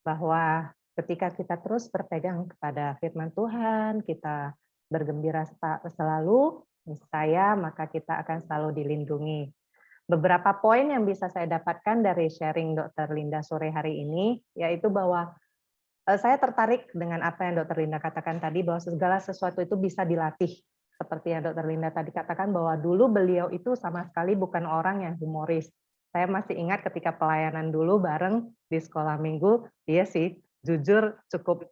bahwa ketika kita terus berpegang kepada firman Tuhan, kita bergembira selalu, niscaya maka kita akan selalu dilindungi. Beberapa poin yang bisa saya dapatkan dari sharing Dr. Linda sore hari ini, yaitu bahwa saya tertarik dengan apa yang Dr. Linda katakan tadi, bahwa segala sesuatu itu bisa dilatih. Seperti yang Dr. Linda tadi katakan, bahwa dulu beliau itu sama sekali bukan orang yang humoris. Saya masih ingat ketika pelayanan dulu bareng di sekolah minggu, dia sih jujur cukup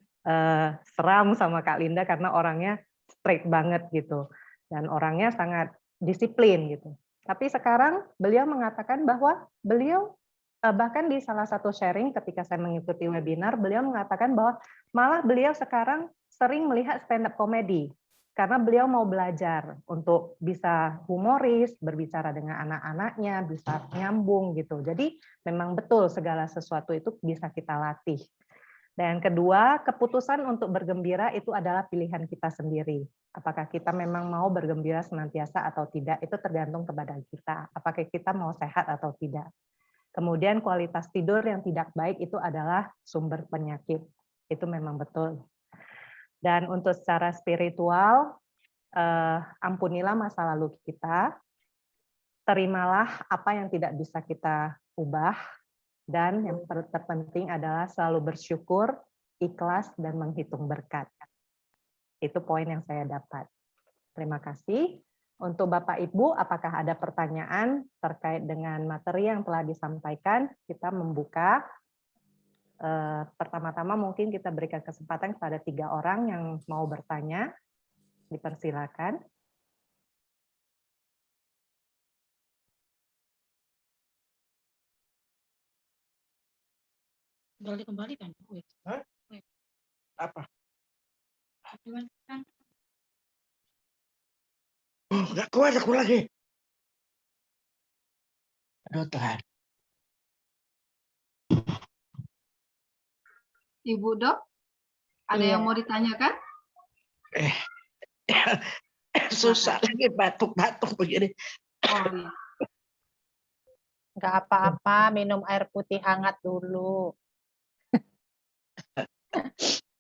seram sama Kak Linda karena orangnya straight banget gitu. Dan orangnya sangat disiplin gitu. Tapi sekarang beliau mengatakan bahwa beliau bahkan di salah satu sharing ketika saya mengikuti webinar, beliau mengatakan bahwa malah beliau sekarang sering melihat stand up comedy karena beliau mau belajar untuk bisa humoris, berbicara dengan anak-anaknya, bisa nyambung gitu. Jadi memang betul segala sesuatu itu bisa kita latih. Dan kedua, keputusan untuk bergembira itu adalah pilihan kita sendiri. Apakah kita memang mau bergembira senantiasa atau tidak, itu tergantung kepada kita. Apakah kita mau sehat atau tidak. Kemudian kualitas tidur yang tidak baik itu adalah sumber penyakit. Itu memang betul. Dan untuk secara spiritual, ampunilah masa lalu kita, terimalah apa yang tidak bisa kita ubah, dan yang terpenting adalah selalu bersyukur, ikhlas, dan menghitung berkat. Itu poin yang saya dapat. Terima kasih. Untuk Bapak Ibu, apakah ada pertanyaan terkait dengan materi yang telah disampaikan? Kita membuka. Pertama-tama mungkin kita berikan kesempatan kepada 3 orang yang mau bertanya. Dipersilakan. Tinggal dikembalikan. Wait. Hah? Wait. Apa? Dilanjutkan. Oh, nggak kuat aku lagi. Aduh Tuhan. Ibu Dok, ada Iya. yang mau ditanyakan? Susah lagi batuk-batuk begini. Oh iya. Nggak apa-apa, minum air putih hangat dulu.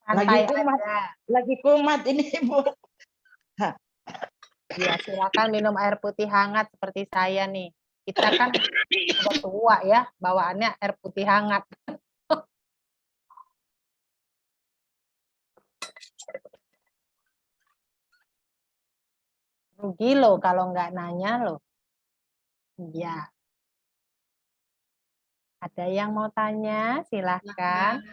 Santai aja. Lagi kumat ini Ibu. Ya, silakan minum air putih hangat seperti saya nih. Kita kan udah tua ya, bawaannya air putih hangat. Rugi loh kalau nggak nanya loh. Ya. Ada yang mau tanya? Silahkan.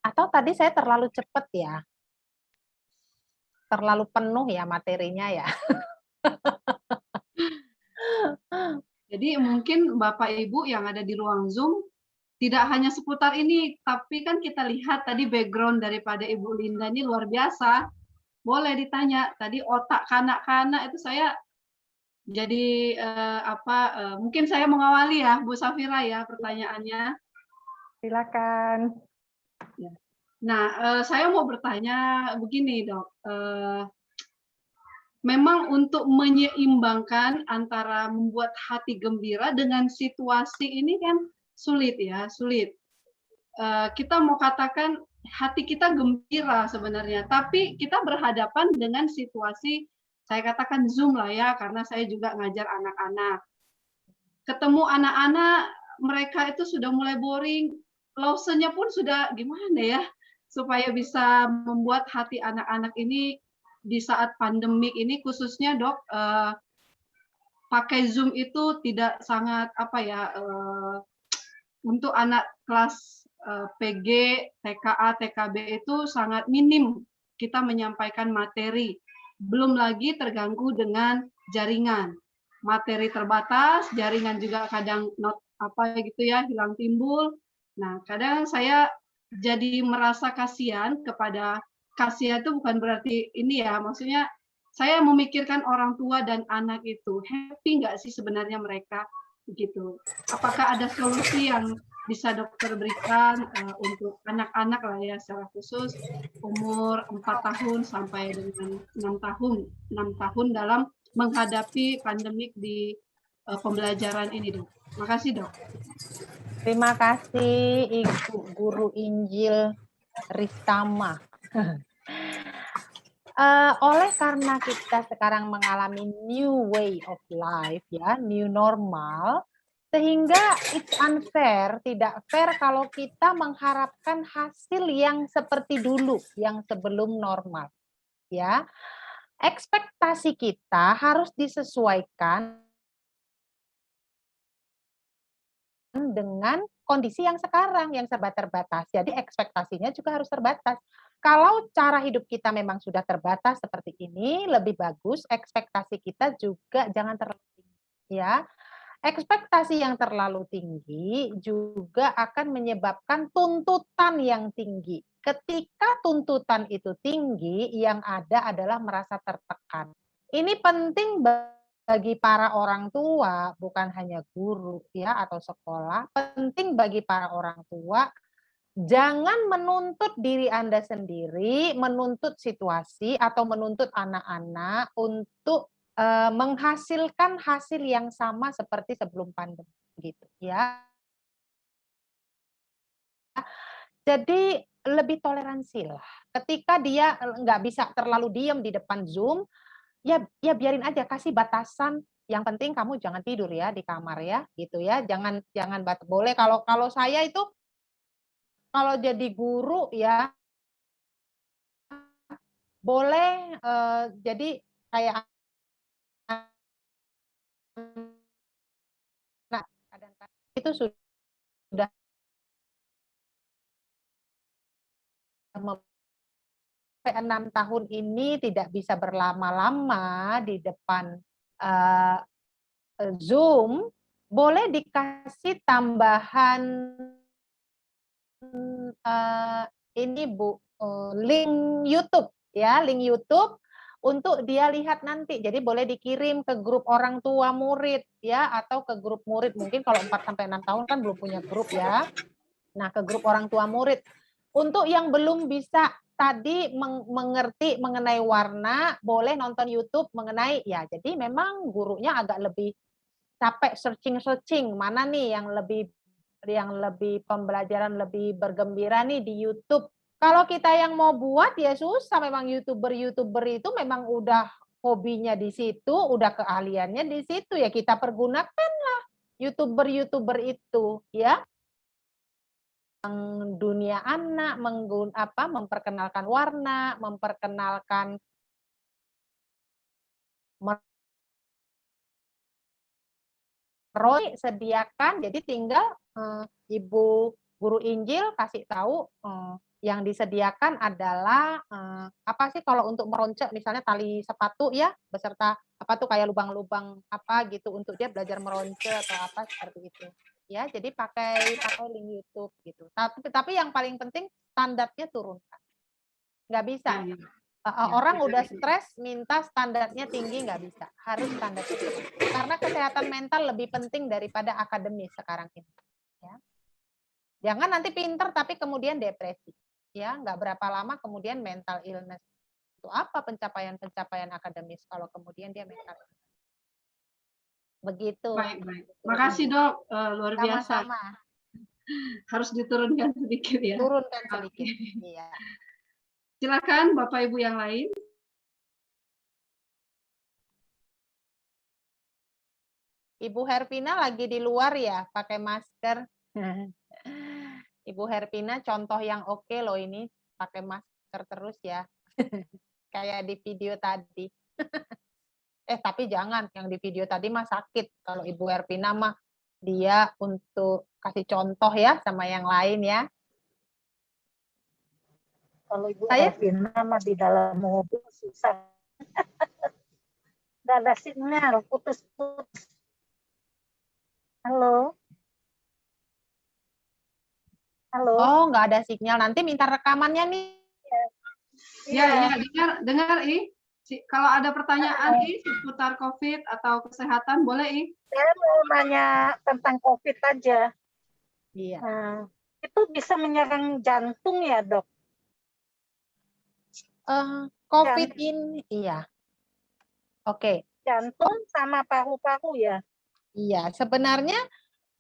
Atau tadi saya terlalu cepat ya? Terlalu penuh ya materinya ya? Jadi mungkin Bapak Ibu yang ada di ruang Zoom tidak hanya seputar ini, tapi kan kita lihat tadi background daripada Ibu Linda ini luar biasa. Boleh ditanya, tadi otak kanak-kanak itu saya jadi mungkin saya mengawali ya Bu Safira ya pertanyaannya. Silakan. Nah, saya mau bertanya begini Dok. Memang untuk menyeimbangkan antara membuat hati gembira dengan situasi ini kan sulit ya, sulit. Kita mau katakan hati kita gembira sebenarnya, tapi kita berhadapan dengan situasi, saya katakan Zoom lah ya, karena saya juga ngajar anak-anak. Ketemu anak-anak, mereka itu sudah mulai boring, lawsunya pun sudah gimana ya, supaya bisa membuat hati anak-anak ini di saat pandemik ini khususnya Dok, pakai Zoom itu tidak sangat untuk anak kelas PG, TKA, TKB itu sangat minim kita menyampaikan materi. Belum lagi terganggu dengan jaringan. Materi terbatas, jaringan juga kadang hilang timbul. Nah, kadang saya jadi merasa kasihan itu bukan berarti ini ya, maksudnya saya memikirkan orang tua dan anak itu happy nggak sih sebenarnya mereka begitu. Apakah ada solusi yang bisa dokter berikan untuk anak-anak lah ya secara khusus umur 4 tahun sampai dengan 6 tahun dalam menghadapi pandemik di pembelajaran ini Dok. Makasih Dok. Terima kasih Ibu Guru Injil Ristama. Oleh karena kita sekarang mengalami new way of life ya, new normal, sehingga it's unfair, tidak fair kalau kita mengharapkan hasil yang seperti dulu, yang sebelum normal. Ya, ekspektasi kita harus disesuaikan dengan kondisi yang sekarang yang serba terbatas. Jadi ekspektasinya juga harus terbatas. Kalau cara hidup kita memang sudah terbatas seperti ini, lebih bagus ekspektasi kita juga jangan terlalu tinggi ya. Ekspektasi yang terlalu tinggi juga akan menyebabkan tuntutan yang tinggi. Ketika tuntutan itu tinggi, yang ada adalah merasa tertekan. Ini penting bagi para orang tua, bukan hanya guru ya atau sekolah, penting bagi para orang tua, jangan menuntut diri Anda sendiri, menuntut situasi atau menuntut anak-anak untuk menghasilkan hasil yang sama seperti sebelum pandemi gitu ya. Jadi lebih toleransi lah. Ketika dia nggak bisa terlalu diam di depan Zoom, ya biarin aja, kasih batasan. Yang penting kamu jangan tidur ya di kamar ya, gitu ya. Jangan boleh kalau saya itu kalau jadi guru ya boleh jadi kayak nah, kadang-kadang itu sudah sampai 6 tahun ini tidak bisa berlama-lama di depan Zoom, boleh dikasih tambahan ini Bu, link YouTube ya, link YouTube untuk dia lihat nanti. Jadi boleh dikirim ke grup orang tua murid ya, atau ke grup murid. Mungkin kalau 4 sampai 6 tahun kan belum punya grup ya. Nah, ke grup orang tua murid. Untuk yang belum bisa tadi mengerti mengenai warna, boleh nonton YouTube mengenai ya. Jadi memang gurunya agak lebih capek searching mana nih yang lebih pembelajaran lebih bergembira nih di YouTube. Kalau kita yang mau buat ya susah, memang YouTuber itu memang udah hobinya di situ, udah keahliannya di situ, ya kita pergunakanlah YouTuber itu ya. Dunia anak memperkenalkan warna, memperkenalkan Roy sediakan, jadi tinggal Ibu Guru Injil kasih tahu yang disediakan adalah apa sih kalau untuk meroncek, misalnya tali sepatu ya, beserta apa tuh kayak lubang-lubang apa gitu untuk dia belajar meroncek atau apa seperti itu. Ya, jadi pakai link YouTube gitu. Tapi yang paling penting standarnya turunkan. Nggak bisa. Ya, ya. Orang udah stres minta standarnya tinggi nggak bisa, harus standarnya tinggi. Karena kesehatan mental lebih penting daripada akademis sekarang ini. Ya. Jangan nanti pinter tapi kemudian depresi. Ya, nggak berapa lama kemudian mental illness. Itu apa pencapaian akademis kalau kemudian dia mental illness. Begitu. Baik. Makasih Dok, luar biasa. Sama-sama. Harus diturunkan sedikit ya. Turunkan sedikit. Iya. Silakan Bapak Ibu yang lain. Ibu Herpina lagi di luar ya, pakai masker. Ibu Herpina contoh yang oke loh ini, pakai masker terus ya. Kayak di video tadi. Tapi jangan, yang di video tadi mah sakit. Kalau Ibu Herpina mah dia untuk kasih contoh ya sama yang lain ya. Kalau Ibu Herpina mah di dalam mobil susah. Nggak ada sinyal, putus-putus. Halo? Halo? Oh, nggak ada sinyal. Nanti minta rekamannya nih. Ya, dengar kalau ada pertanyaan seputar COVID atau kesehatan, boleh Saya mau nanya tentang COVID aja. Iya. Nah, itu bisa menyerang jantung ya, Dok? COVID ini, iya. Oke. Jantung sama paru-paru ya? Iya, sebenarnya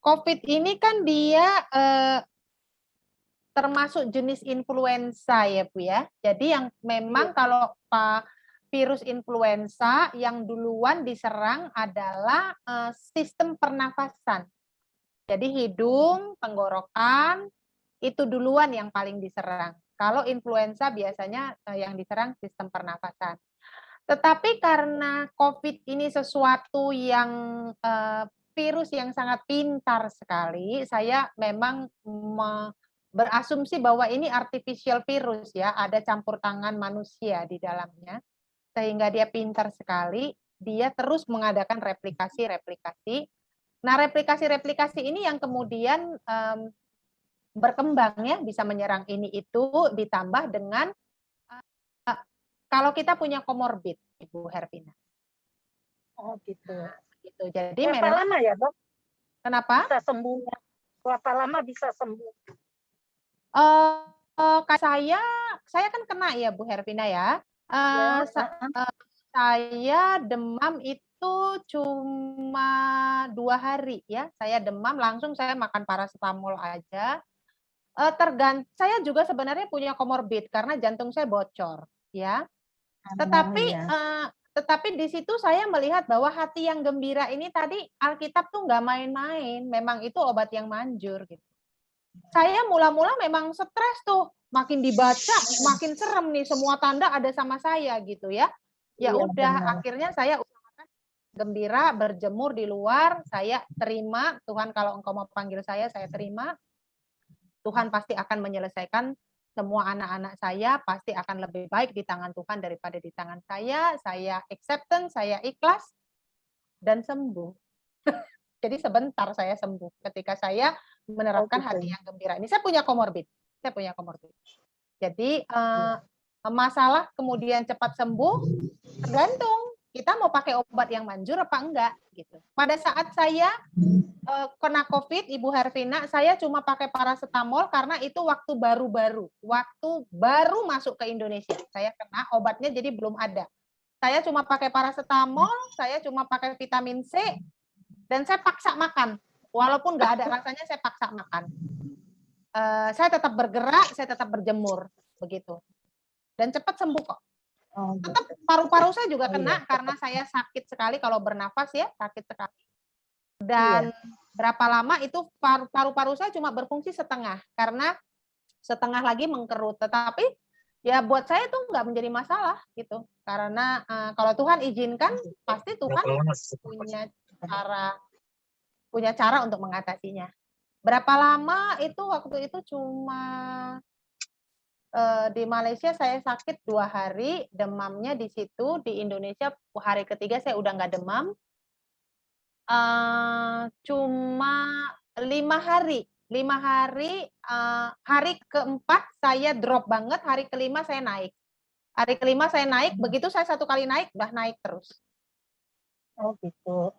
COVID ini kan dia termasuk jenis influenza ya Bu ya. Jadi yang memang kalau virus influenza yang duluan diserang adalah sistem pernafasan. Jadi hidung, tenggorokan itu duluan yang paling diserang. Kalau influenza biasanya yang diserang sistem pernafasan. Tetapi karena COVID ini sesuatu yang virus yang sangat pintar sekali, saya memang berasumsi bahwa ini artificial virus ya, ada campur tangan manusia di dalamnya, sehingga dia pintar sekali, dia terus mengadakan replikasi. Nah, replikasi ini yang kemudian berkembang ya, bisa menyerang ini itu, ditambah dengan kalau kita punya komorbid, Ibu Herpina. Oh gitu. Gitu. Jadi berapa memang, lama ya Dok? Kenapa? Bisa sembuh. Berapa lama bisa sembuh? Saya kan kena ya Bu Herpina ya. Saya demam itu cuma 2 hari ya. Saya demam langsung saya makan paracetamol aja. Saya juga sebenarnya punya komorbid karena jantung saya bocor ya. Tetapi di situ saya melihat bahwa hati yang gembira ini tadi Alkitab tuh nggak main-main. Memang itu obat yang manjur gitu. Saya mula-mula memang stres tuh, makin dibaca makin serem nih, semua tanda ada sama saya gitu ya. Ya udah, akhirnya saya usahakan gembira, berjemur di luar, saya terima Tuhan, kalau Engkau mau panggil saya terima. Tuhan pasti akan menyelesaikan semua anak-anak saya, pasti akan lebih baik di tangan Tuhan daripada di tangan saya. Saya acceptance, saya ikhlas dan sembuh. Jadi sebentar saya sembuh ketika saya menerapkan gitu hati ya. yang gembira. Ini saya punya komorbid. Jadi masalah kemudian cepat sembuh tergantung kita mau pakai obat yang manjur apa enggak gitu. Pada saat saya kena COVID, Ibu Hervina, saya cuma pakai paracetamol karena itu waktu baru masuk ke Indonesia. Saya kena obatnya jadi belum ada. Saya cuma pakai paracetamol, saya cuma pakai vitamin C, dan saya paksa makan. Walaupun nggak ada rasanya, saya paksa makan. Saya tetap bergerak, saya tetap berjemur, begitu. Dan cepat sembuh kok. Oh, gitu. Tetap paru-paru saya juga Oh, kena iya, karena saya sakit sekali kalau bernafas ya, sakit sekali. Iya. Dan berapa lama itu paru-paru saya cuma berfungsi setengah karena setengah lagi mengkerut. Tetapi ya buat saya itu nggak menjadi masalah gitu. Karena kalau Tuhan izinkan, pasti Tuhan punya cara untuk mengatasinya. Berapa lama itu waktu itu cuma di Malaysia saya sakit 2 hari, demamnya di situ. Di Indonesia hari ketiga saya udah nggak demam. Cuma 5 hari. 5 hari, hari keempat saya drop banget, hari kelima saya naik. Hari kelima saya naik, begitu saya 1 kali naik, udah naik terus. Oh gitu.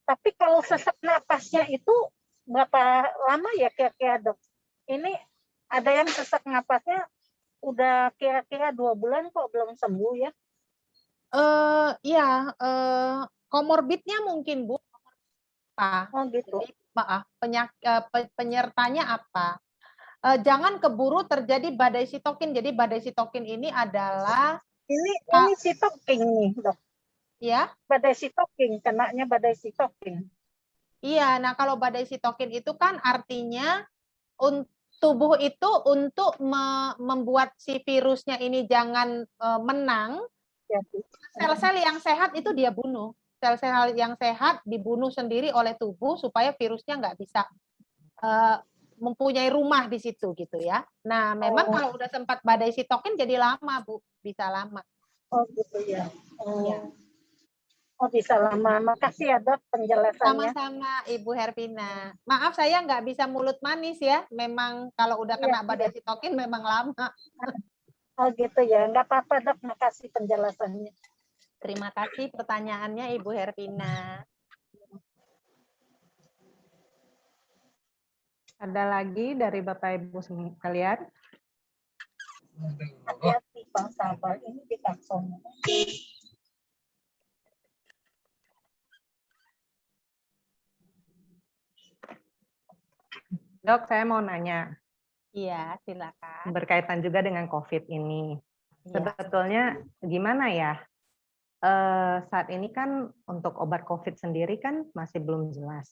Tapi kalau sesak napasnya itu berapa lama ya kira-kira dok? Ini ada yang sesak napasnya udah kira-kira 2 bulan kok belum sembuh ya? Iya, komorbidnya mungkin Bu. Oh gitu. Jadi, penyertanya apa? Jangan keburu terjadi badai sitokin. Jadi badai sitokin ini adalah Ini sitokin nih dok. ya. Badai sitokin, kenanya badai sitokin. Iya, nah kalau badai sitokin itu kan artinya tubuh itu untuk membuat si virusnya ini jangan menang. Sel-sel yang sehat itu dia bunuh. Sel-sel yang sehat dibunuh sendiri oleh tubuh supaya virusnya nggak bisa mempunyai rumah di situ gitu ya. Nah, memang kalau udah sempat badai sitokin jadi lama Bu, bisa lama. Oh gitu ya. Ya. Oh bisa lama. Makasih ya dok penjelasannya. Sama-sama Ibu Hervina. Maaf saya nggak bisa mulut manis ya. Memang kalau udah kena badai sitokin memang lama. Oh gitu ya. Nggak apa-apa dok. Makasih penjelasannya. Terima kasih pertanyaannya Ibu Hervina. Ada lagi dari Bapak Ibu sekalian? Hati-hati Bang Sabar. Ini di klakson. Dok, saya mau nanya. Iya, silakan. Berkaitan juga dengan COVID ini. Ya. Sebetulnya gimana ya? Saat ini kan untuk obat COVID sendiri kan masih belum jelas.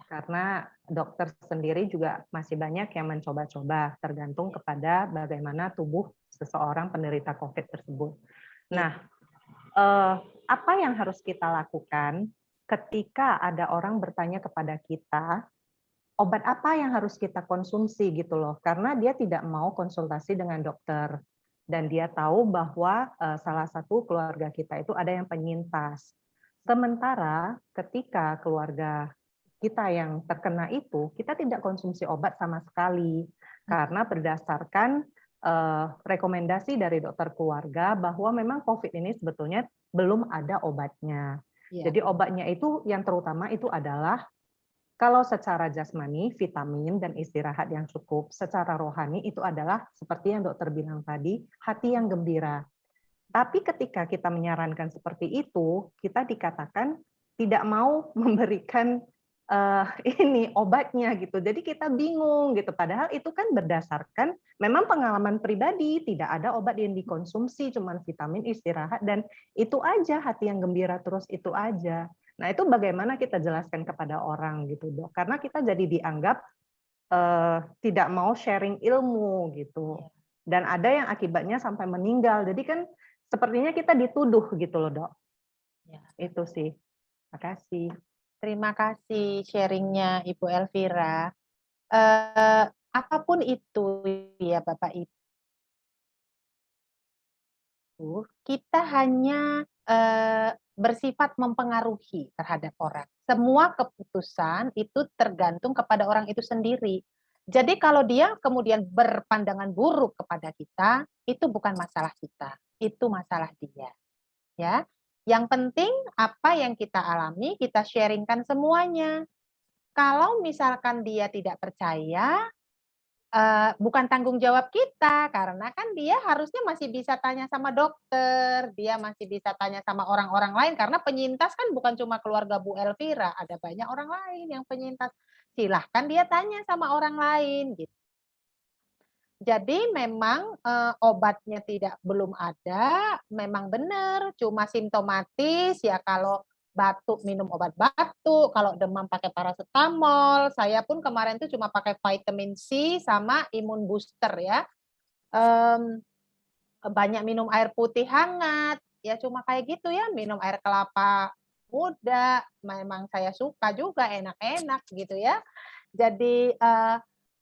Karena dokter sendiri juga masih banyak yang mencoba-coba, tergantung kepada bagaimana tubuh seseorang penderita COVID tersebut. Nah, apa yang harus kita lakukan ketika ada orang bertanya kepada kita, obat apa yang harus kita konsumsi gitu loh, karena dia tidak mau konsultasi dengan dokter. Dan dia tahu bahwa salah satu keluarga kita itu ada yang penyintas. Sementara ketika keluarga kita yang terkena itu, kita tidak konsumsi obat sama sekali. Karena berdasarkan rekomendasi dari dokter keluarga bahwa memang COVID ini sebetulnya belum ada obatnya. Ya. Jadi obatnya itu yang terutama itu adalah kalau secara jasmani, vitamin dan istirahat yang cukup. Secara rohani itu adalah seperti yang dokter bilang tadi, hati yang gembira. Tapi ketika kita menyarankan seperti itu, kita dikatakan tidak mau memberikan ini obatnya gitu. Jadi kita bingung gitu. Padahal itu kan berdasarkan memang pengalaman pribadi, tidak ada obat yang dikonsumsi, cuman vitamin, istirahat, dan itu aja, hati yang gembira terus itu aja. Nah itu bagaimana kita jelaskan kepada orang gitu dok? Karena kita jadi dianggap tidak mau sharing ilmu gitu. Dan ada yang akibatnya sampai meninggal. Jadi kan sepertinya kita dituduh gitu loh dok. Ya. Itu sih. Makasih. Terima kasih sharingnya Ibu Elvira. Apapun itu ya Bapak Ibu, kita hanya bersifat mempengaruhi terhadap orang. Semua keputusan itu tergantung kepada orang itu sendiri. Jadi kalau dia kemudian berpandangan buruk kepada kita, itu bukan masalah kita, itu masalah dia. Ya, yang penting apa yang kita alami kita sharingkan semuanya. Kalau misalkan dia tidak percaya, bukan tanggung jawab kita, karena kan dia harusnya masih bisa tanya sama dokter, dia masih bisa tanya sama orang-orang lain, karena penyintas kan bukan cuma keluarga Bu Elvira, ada banyak orang lain yang penyintas. Silahkan dia tanya sama orang lain gitu. Jadi memang obatnya belum ada, memang benar, cuma simptomatis ya kalau batuk minum obat batuk, kalau demam pakai paracetamol. Saya pun kemarin tuh cuma pakai vitamin C sama imun booster ya. Banyak minum air putih hangat, ya cuma kayak gitu ya, minum air kelapa muda, memang saya suka juga, enak-enak gitu ya. Jadi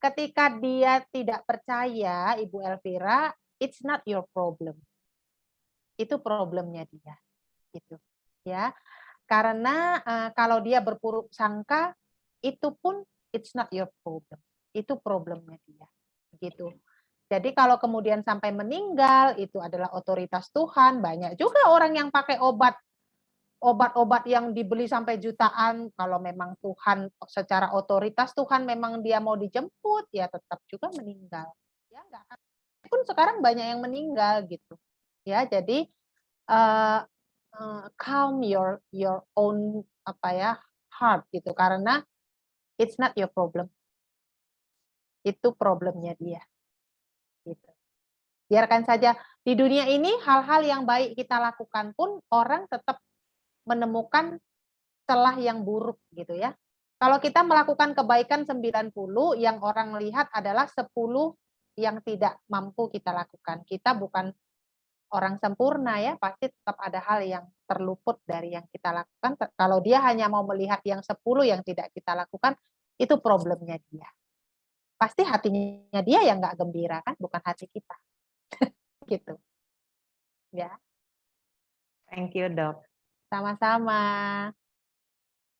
ketika dia tidak percaya, Ibu Elvira, it's not your problem. Itu problemnya dia, gitu ya. Karena kalau dia berpuruk sangka, itu pun it's not your problem. Itu problemnya dia, gitu. Jadi kalau kemudian sampai meninggal, itu adalah otoritas Tuhan. Banyak juga orang yang pakai obat-obat yang dibeli sampai jutaan, kalau memang Tuhan secara otoritas Tuhan memang dia mau dijemput, ya tetap juga meninggal. Ya nggak akan. Pun sekarang banyak yang meninggal gitu. Ya, jadi calm your own heart gitu, karena it's not your problem. Itu problemnya dia. Gitu. Biarkan saja di dunia ini hal-hal yang baik kita lakukan pun orang tetap menemukan celah yang buruk gitu ya. Kalau kita melakukan kebaikan 90, yang orang lihat adalah 10 yang tidak mampu kita lakukan. Kita bukan orang sempurna ya, pasti tetap ada hal yang terluput dari yang kita lakukan. Kalau dia hanya mau melihat yang 10 yang tidak kita lakukan, itu problemnya dia. Pasti hatinya dia yang nggak gembira kan, bukan hati kita. Gitu. Ya. Thank you, Dok. Sama-sama.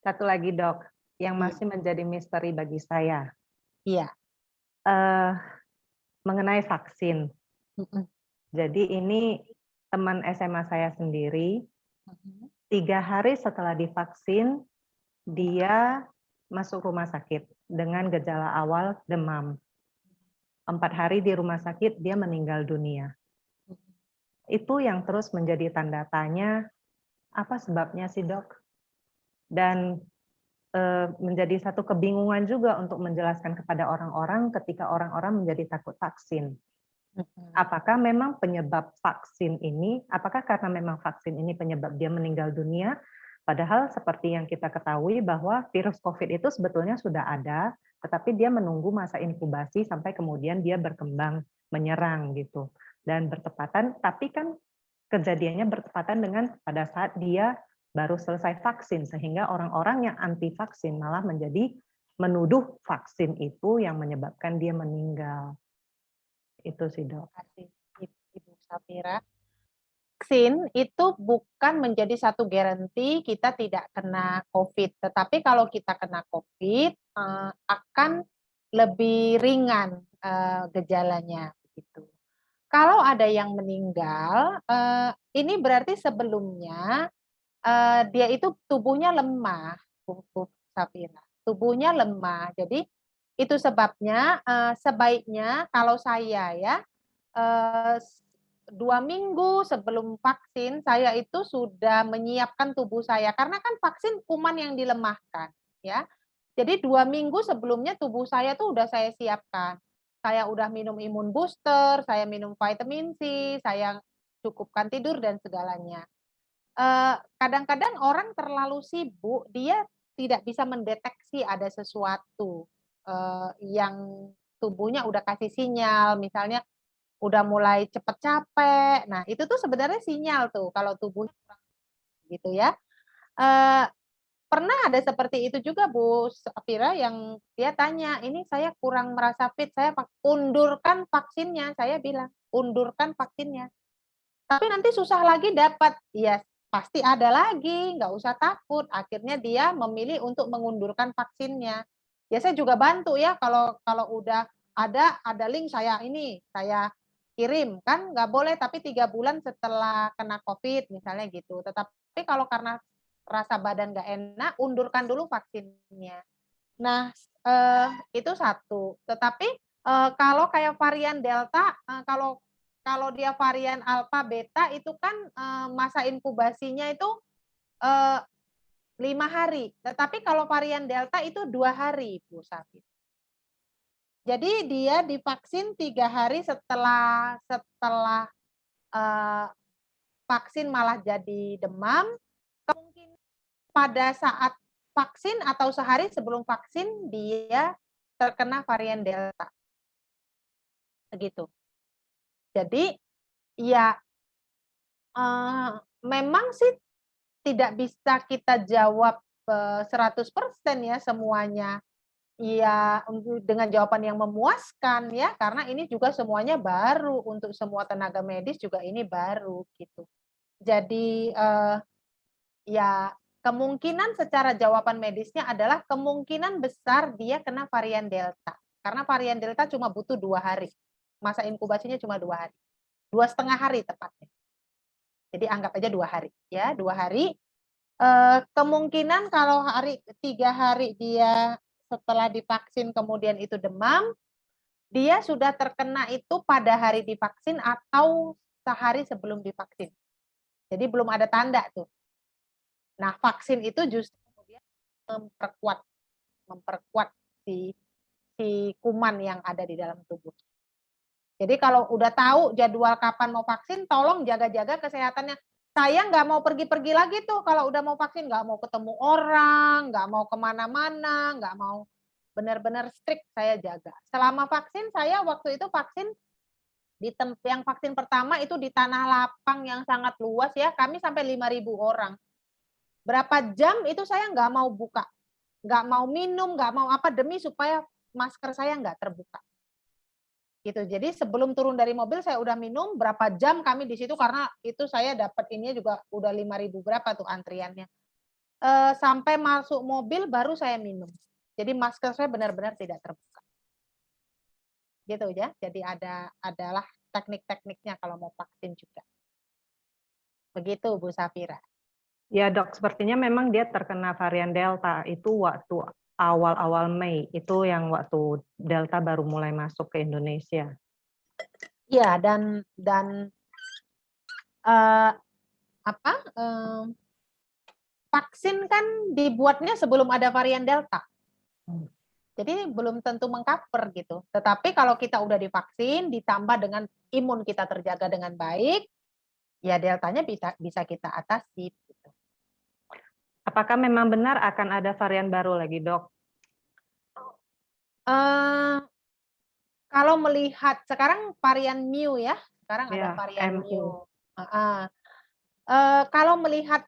Satu lagi, Dok, yang masih menjadi misteri bagi saya. Iya. Mengenai vaksin. Jadi ini teman SMA saya sendiri, 3 hari setelah divaksin, dia masuk rumah sakit dengan gejala awal demam. 4 hari di rumah sakit, dia meninggal dunia. Itu yang terus menjadi tanda tanya, apa sebabnya sih, Dok? Dan menjadi satu kebingungan juga untuk menjelaskan kepada orang-orang ketika orang-orang menjadi takut vaksin. Apakah memang penyebab vaksin ini, apakah karena memang vaksin ini penyebab dia meninggal dunia? Padahal seperti yang kita ketahui bahwa virus COVID itu sebetulnya sudah ada, tetapi dia menunggu masa inkubasi sampai kemudian dia berkembang, menyerang gitu. Dan bertepatan, tapi kan kejadiannya bertepatan dengan pada saat dia baru selesai vaksin, sehingga orang-orang yang anti vaksin malah menjadi menuduh vaksin itu yang menyebabkan dia meninggal. Itu sih, Dok. Terima kasih, Ibu Safira. Vaksin itu bukan menjadi satu garansi kita tidak kena COVID, tetapi kalau kita kena COVID akan lebih ringan gejalanya. Gitu. Kalau ada yang meninggal, ini berarti sebelumnya dia itu tubuhnya lemah, Bu Safira. Tubuhnya lemah, jadi itu sebabnya sebaiknya kalau saya ya 2 minggu sebelum vaksin saya itu sudah menyiapkan tubuh saya, karena kan vaksin kuman yang dilemahkan ya. Jadi 2 minggu sebelumnya tubuh saya tuh udah saya siapkan. Saya udah minum imun booster, saya minum vitamin C, saya cukupkan tidur dan segalanya. Kadang-kadang orang terlalu sibuk, dia tidak bisa mendeteksi ada sesuatu yang tubuhnya udah kasih sinyal, misalnya udah mulai cepet capek. Nah, itu tuh sebenarnya sinyal tuh kalau tubuh gitu ya. Pernah ada seperti itu juga Bu Safira yang dia tanya, ini saya kurang merasa fit, saya undurkan vaksinnya. Saya bilang, undurkan vaksinnya. Tapi nanti susah lagi dapat. Ya, pasti ada lagi, nggak usah takut. Akhirnya dia memilih untuk mengundurkan vaksinnya. Ya saya juga bantu ya kalau udah ada link saya kirim, kan nggak boleh tapi 3 bulan setelah kena COVID misalnya gitu. Tetapi kalau karena rasa badan nggak enak, undurkan dulu vaksinnya. Nah, itu satu. Tetapi kalau kayak varian Delta, kalau dia varian Alpha, Beta itu kan masa inkubasinya itu 5 hari. Tetapi kalau varian Delta itu 2 hari, Bu Safi. Jadi dia divaksin 3 hari setelah vaksin malah jadi demam. Kemungkinan pada saat vaksin atau sehari sebelum vaksin dia terkena varian Delta. Begitu. Jadi ya memang sih tidak bisa kita jawab 100% ya semuanya. Ya dengan jawaban yang memuaskan ya, karena ini juga semuanya baru untuk semua tenaga medis juga ini baru gitu. Jadi ya kemungkinan secara jawaban medisnya adalah kemungkinan besar dia kena varian Delta. Karena varian Delta cuma butuh 2 hari. Masa inkubasinya cuma 2 hari. 2,5 hari tepatnya. Jadi anggap aja 2 hari ya, 2 hari. Kemungkinan kalau 3 hari dia setelah divaksin kemudian itu demam, dia sudah terkena itu pada hari divaksin atau sehari sebelum divaksin. Jadi belum ada tanda tuh. Nah, vaksin itu justru kemudian memperkuat si kuman yang ada di dalam tubuh. Jadi kalau udah tahu jadwal kapan mau vaksin, tolong jaga-jaga kesehatannya. Saya nggak mau pergi-pergi lagi tuh kalau udah mau vaksin, nggak mau ketemu orang, nggak mau kemana-mana, nggak mau, benar-benar strict saya jaga. Selama vaksin saya waktu itu vaksin yang vaksin pertama itu di tanah lapang yang sangat luas ya, kami sampai 5.000 orang. Berapa jam itu saya nggak mau buka, nggak mau minum, nggak mau apa demi supaya masker saya nggak terbuka. Gitu. Jadi sebelum turun dari mobil saya udah minum, berapa jam kami di situ karena itu saya dapat ininya juga udah 5.000 berapa tuh antriannya. Sampai masuk mobil baru saya minum. Jadi masker saya benar-benar tidak terbuka. Gitu ya. Jadi adalah teknik-tekniknya kalau mau vaksin juga. Begitu Bu Safira. Ya Dok, sepertinya memang dia terkena varian Delta itu waktu awal-awal Mei, itu yang waktu Delta baru mulai masuk ke Indonesia. Iya, dan vaksin kan dibuatnya sebelum ada varian Delta. Jadi belum tentu mengcover gitu. Tetapi kalau kita udah divaksin, ditambah dengan imun kita terjaga dengan baik, ya deltanya bisa kita atasi. Gitu. Apakah memang benar akan ada varian baru lagi, Dok? Kalau melihat sekarang varian Mu ya, sekarang ada Ya, varian MU. Mu. Kalau melihat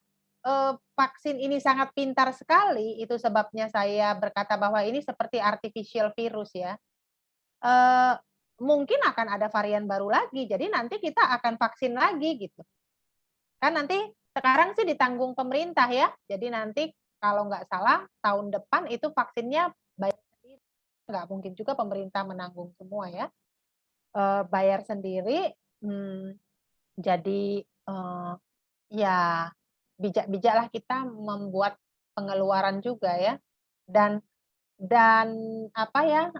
vaksin ini sangat pintar sekali, itu sebabnya saya berkata bahwa ini seperti artificial virus ya. Mungkin akan ada varian baru lagi, jadi nanti kita akan vaksin lagi gitu. Kan nanti sekarang sih ditanggung pemerintah ya, jadi nanti kalau nggak salah tahun depan itu vaksinnya bayar sendiri, nggak mungkin juga pemerintah menanggung semua ya, bayar sendiri. Jadi ya bijak-bijaklah kita membuat pengeluaran juga ya, dan apa ya,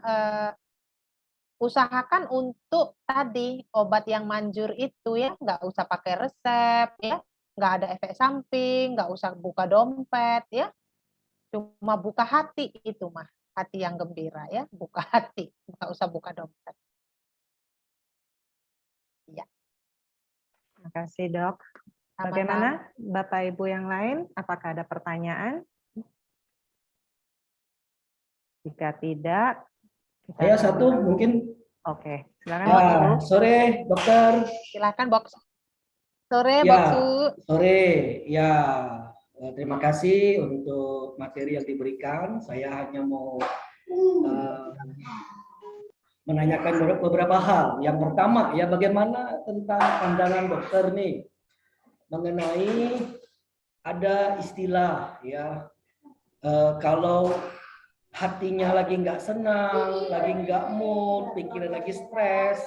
usahakan untuk tadi obat yang manjur itu ya nggak usah pakai resep ya, nggak ada efek samping, nggak usah buka dompet ya, cuma buka hati itu mah, hati yang gembira ya, buka hati, nggak usah buka dompet. Ya. Terima kasih Dok. Bagaimana Bapak Ibu yang lain? Apakah ada pertanyaan? Jika tidak, saya satu mungkin. Oke, silakan Ya, Boksu. sore dokter. Silakan Boksu. Sore Ya, Boksu. sore. Ya, terima kasih untuk materi yang diberikan. Saya hanya mau menanyakan beberapa hal. Yang pertama, ya bagaimana tentang pandangan dokter nih mengenai ada istilah ya, kalau hatinya lagi nggak senang, lagi nggak mood, pikiran lagi stres,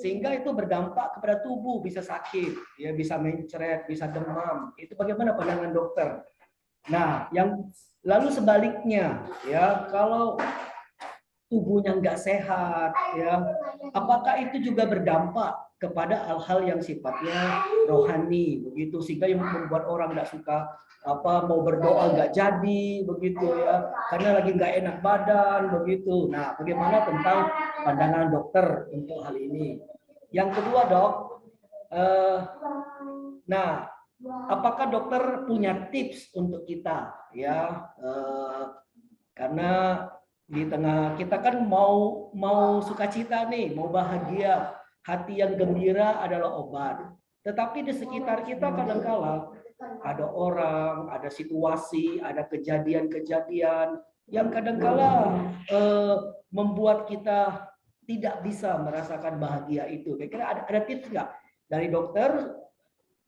sehingga itu berdampak kepada tubuh, bisa sakit, ya bisa mencret, bisa demam. Itu bagaimana pandangan dokter? Nah, yang lalu sebaliknya, ya kalau tubuhnya nggak sehat, ya apakah itu juga berdampak kepada hal-hal yang sifatnya rohani, begitu sehingga yang membuat orang nggak suka mau berdoa nggak jadi, begitu ya, karena lagi nggak enak badan, begitu. Nah, bagaimana tentang pandangan dokter untuk hal ini? Yang kedua, dok, nah, apakah dokter punya tips untuk kita, ya? Karena di tengah kita kan mau sukacita nih, mau bahagia, hati yang gembira adalah obat. Tetapi di sekitar kita kadang-kala ada orang, ada situasi, ada kejadian-kejadian yang kadang-kala membuat kita tidak bisa merasakan bahagia itu. Kira-kira ada tips nggak dari dokter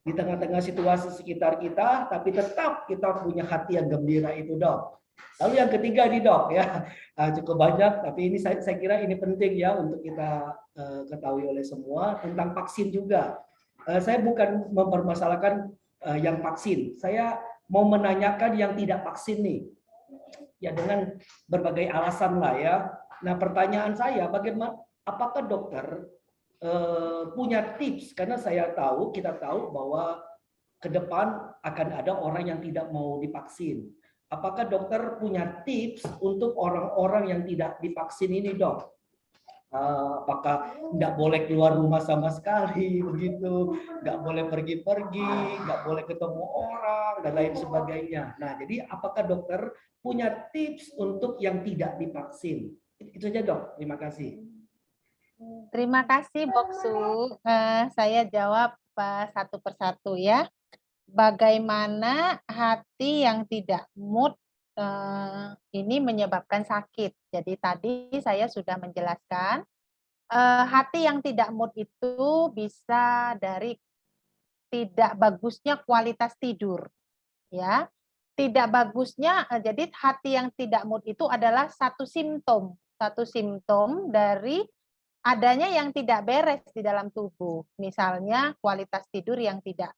di tengah-tengah situasi sekitar kita, tapi tetap kita punya hati yang gembira itu, dok? Lalu yang ketiga nih, dok, ya cukup banyak, tapi ini saya kira ini penting ya untuk kita ketahui oleh semua tentang vaksin juga. Saya bukan mempermasalahkan yang vaksin, saya mau menanyakan yang tidak vaksin nih, ya dengan berbagai alasan lah ya. Nah, pertanyaan saya, bagaimana? Apakah dokter punya tips? Karena kita tahu bahwa ke depan akan ada orang yang tidak mau divaksin. Apakah dokter punya tips untuk orang-orang yang tidak divaksin ini, dok? Apakah nggak boleh keluar rumah sama sekali, begitu, nggak boleh pergi-pergi, nggak boleh ketemu orang, dan lain sebagainya. Nah, jadi apakah dokter punya tips untuk yang tidak divaksin? Itu saja, dok. Terima kasih. Terima kasih, Boksu. Saya jawab satu persatu ya. Bagaimana hati yang tidak mood ini menyebabkan sakit. Jadi tadi saya sudah menjelaskan, hati yang tidak mood itu bisa dari tidak bagusnya kualitas tidur. Ya, tidak bagusnya, jadi hati yang tidak mood itu adalah satu simptom dari adanya yang tidak beres di dalam tubuh. Misalnya kualitas tidur yang tidak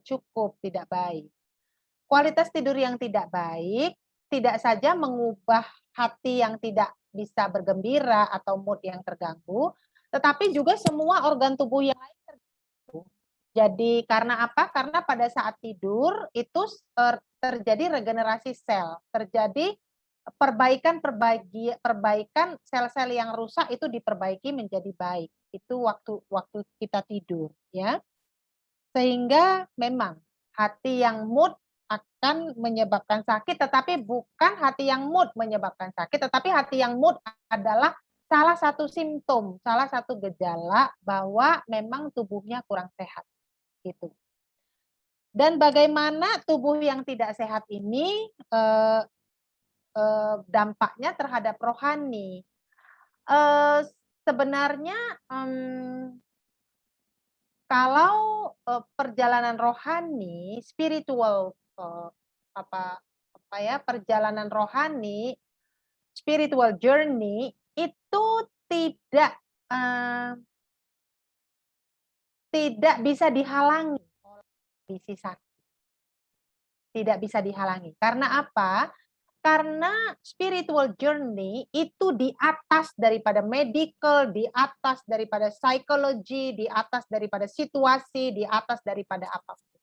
cukup, tidak baik. Kualitas tidur yang tidak baik tidak saja mengubah hati yang tidak bisa bergembira atau mood yang terganggu, tetapi juga semua organ tubuh yang lain terganggu. Jadi karena apa? Karena pada saat tidur itu terjadi regenerasi sel, terjadi perbaikan sel-sel yang rusak itu diperbaiki menjadi baik. Itu waktu kita tidur, ya. Sehingga memang hati yang mood akan menyebabkan sakit, tetapi bukan hati yang mood menyebabkan sakit, tetapi hati yang mood adalah salah satu simptom, salah satu gejala bahwa memang tubuhnya kurang sehat, gitu. Dan bagaimana tubuh yang tidak sehat ini dampaknya terhadap rohani. Sebenarnya kalau perjalanan rohani, spiritual perjalanan rohani, spiritual journey itu tidak bisa dihalangi oleh kondisi sakit. Tidak bisa dihalangi. Karena apa? Karena spiritual journey itu di atas daripada medical, di atas daripada psikologi, di atas daripada situasi, di atas daripada apapun.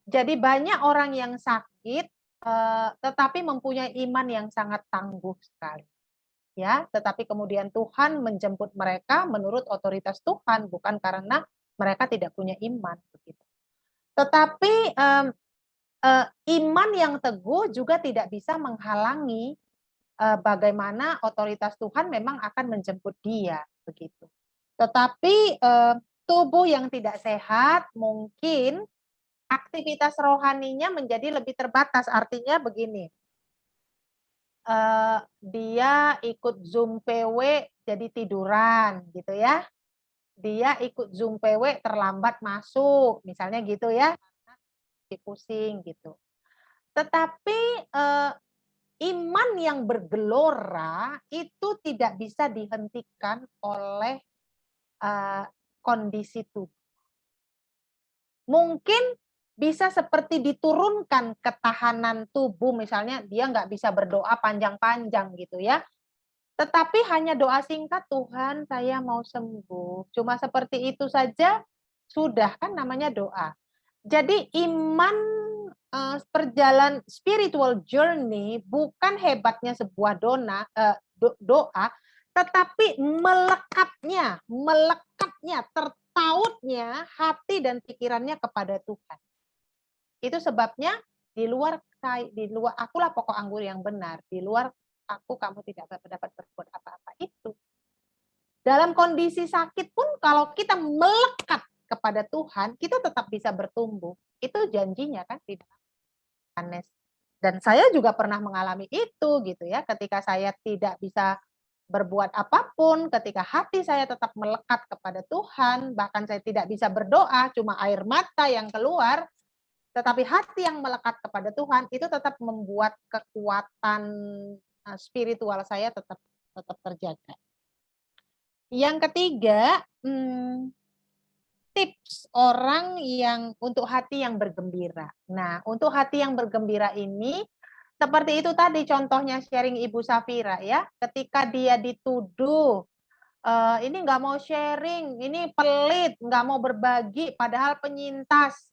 Jadi banyak orang yang sakit, tetapi mempunyai iman yang sangat tangguh sekali. Ya, tetapi kemudian Tuhan menjemput mereka menurut otoritas Tuhan, bukan karena mereka tidak punya iman. Begitu. Tetapi iman yang teguh juga tidak bisa menghalangi bagaimana otoritas Tuhan memang akan menjemput dia, begitu. Tetapi tubuh yang tidak sehat mungkin aktivitas rohaninya menjadi lebih terbatas. Artinya begini, dia ikut Zoom PW jadi tiduran, gitu ya. Dia ikut Zoom PW terlambat masuk, misalnya gitu ya. pusing gitu. Tetapi iman yang bergelora itu tidak bisa dihentikan oleh kondisi tubuh. Mungkin bisa seperti diturunkan ketahanan tubuh, misalnya dia nggak bisa berdoa panjang-panjang gitu ya. Tetapi hanya doa singkat, Tuhan saya mau sembuh. Cuma seperti itu saja sudah kan namanya doa. Jadi iman perjalanan spiritual journey bukan hebatnya sebuah doa, tetapi melekatnya, tertautnya hati dan pikirannya kepada Tuhan. Itu sebabnya di luar akulah pokok anggur yang benar, di luar aku kamu tidak dapat berbuat apa-apa itu. Dalam kondisi sakit pun kalau kita melekat kepada Tuhan, kita tetap bisa bertumbuh. Itu janjinya kan di dalam Yohanes. Dan saya juga pernah mengalami itu gitu ya, ketika saya tidak bisa berbuat apapun, ketika hati saya tetap melekat kepada Tuhan, bahkan saya tidak bisa berdoa, cuma air mata yang keluar, tetapi hati yang melekat kepada Tuhan itu tetap membuat kekuatan spiritual saya tetap terjaga. Yang ketiga, tips orang yang untuk hati yang bergembira. Nah, untuk hati yang bergembira ini seperti itu tadi contohnya sharing Ibu Safira ya, ketika dia dituduh ini nggak mau sharing, ini pelit, nggak mau berbagi, padahal penyintas,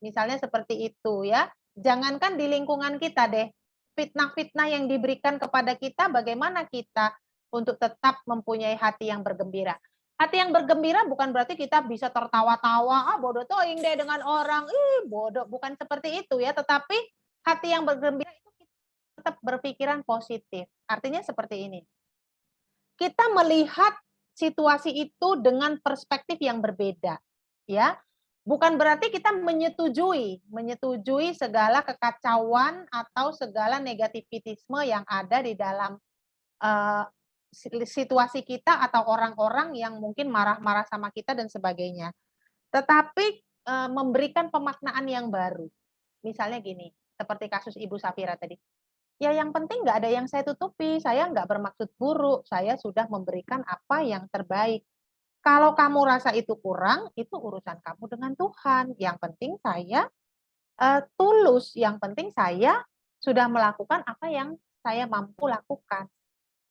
misalnya seperti itu ya. Jangankan di lingkungan kita deh, fitnah-fitnah yang diberikan kepada kita, bagaimana kita untuk tetap mempunyai hati yang bergembira. Hati yang bergembira bukan berarti kita bisa tertawa-tawa, bodoh toing deh dengan orang, bodoh, bukan seperti itu ya. Tetapi hati yang bergembira itu kita tetap berpikiran positif. Artinya seperti ini. Kita melihat situasi itu dengan perspektif yang berbeda, ya. Bukan berarti kita menyetujui segala kekacauan atau segala negativitisme yang ada di dalam situasi kita atau orang-orang yang mungkin marah-marah sama kita dan sebagainya. Tetapi memberikan pemaknaan yang baru. Misalnya gini, seperti kasus Ibu Safira tadi. Ya yang penting nggak ada yang saya tutupi, saya nggak bermaksud buruk, saya sudah memberikan apa yang terbaik. Kalau kamu rasa itu kurang, itu urusan kamu dengan Tuhan. Yang penting saya tulus, yang penting saya sudah melakukan apa yang saya mampu lakukan.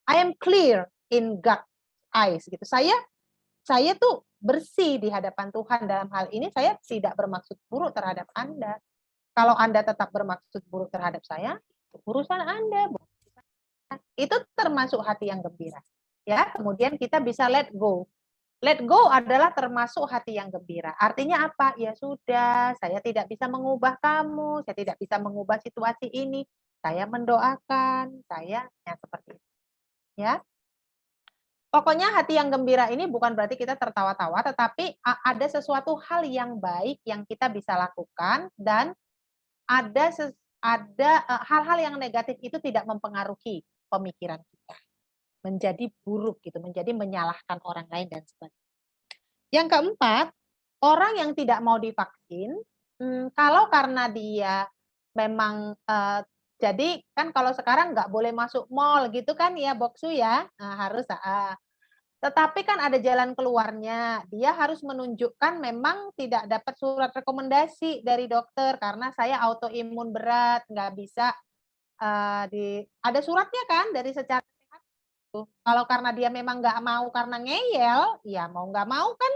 I am clear in God's eyes gitu. Saya tuh bersih di hadapan Tuhan dalam hal ini, saya tidak bermaksud buruk terhadap Anda. Kalau Anda tetap bermaksud buruk terhadap saya, urusan Anda. Itu termasuk hati yang gembira. Ya, kemudian kita bisa let go. Let go adalah termasuk hati yang gembira. Artinya apa? Ya sudah, saya tidak bisa mengubah kamu, saya tidak bisa mengubah situasi ini. Saya mendoakan, saya seperti itu. Ya. Pokoknya hati yang gembira ini bukan berarti kita tertawa-tawa, tetapi ada sesuatu hal yang baik yang kita bisa lakukan dan ada hal-hal yang negatif itu tidak mempengaruhi pemikiran kita. Menjadi buruk gitu, menjadi menyalahkan orang lain dan sebagainya. Yang keempat, orang yang tidak mau divaksin, kalau karena dia memang jadi kan kalau sekarang nggak boleh masuk mall gitu kan ya, Boksu ya, harus. Tetapi kan ada jalan keluarnya. Dia harus menunjukkan memang tidak dapat surat rekomendasi dari dokter karena saya autoimun berat, nggak bisa ada suratnya kan dari secara sehat. Kalau karena dia memang nggak mau karena ngeyel, ya mau nggak mau kan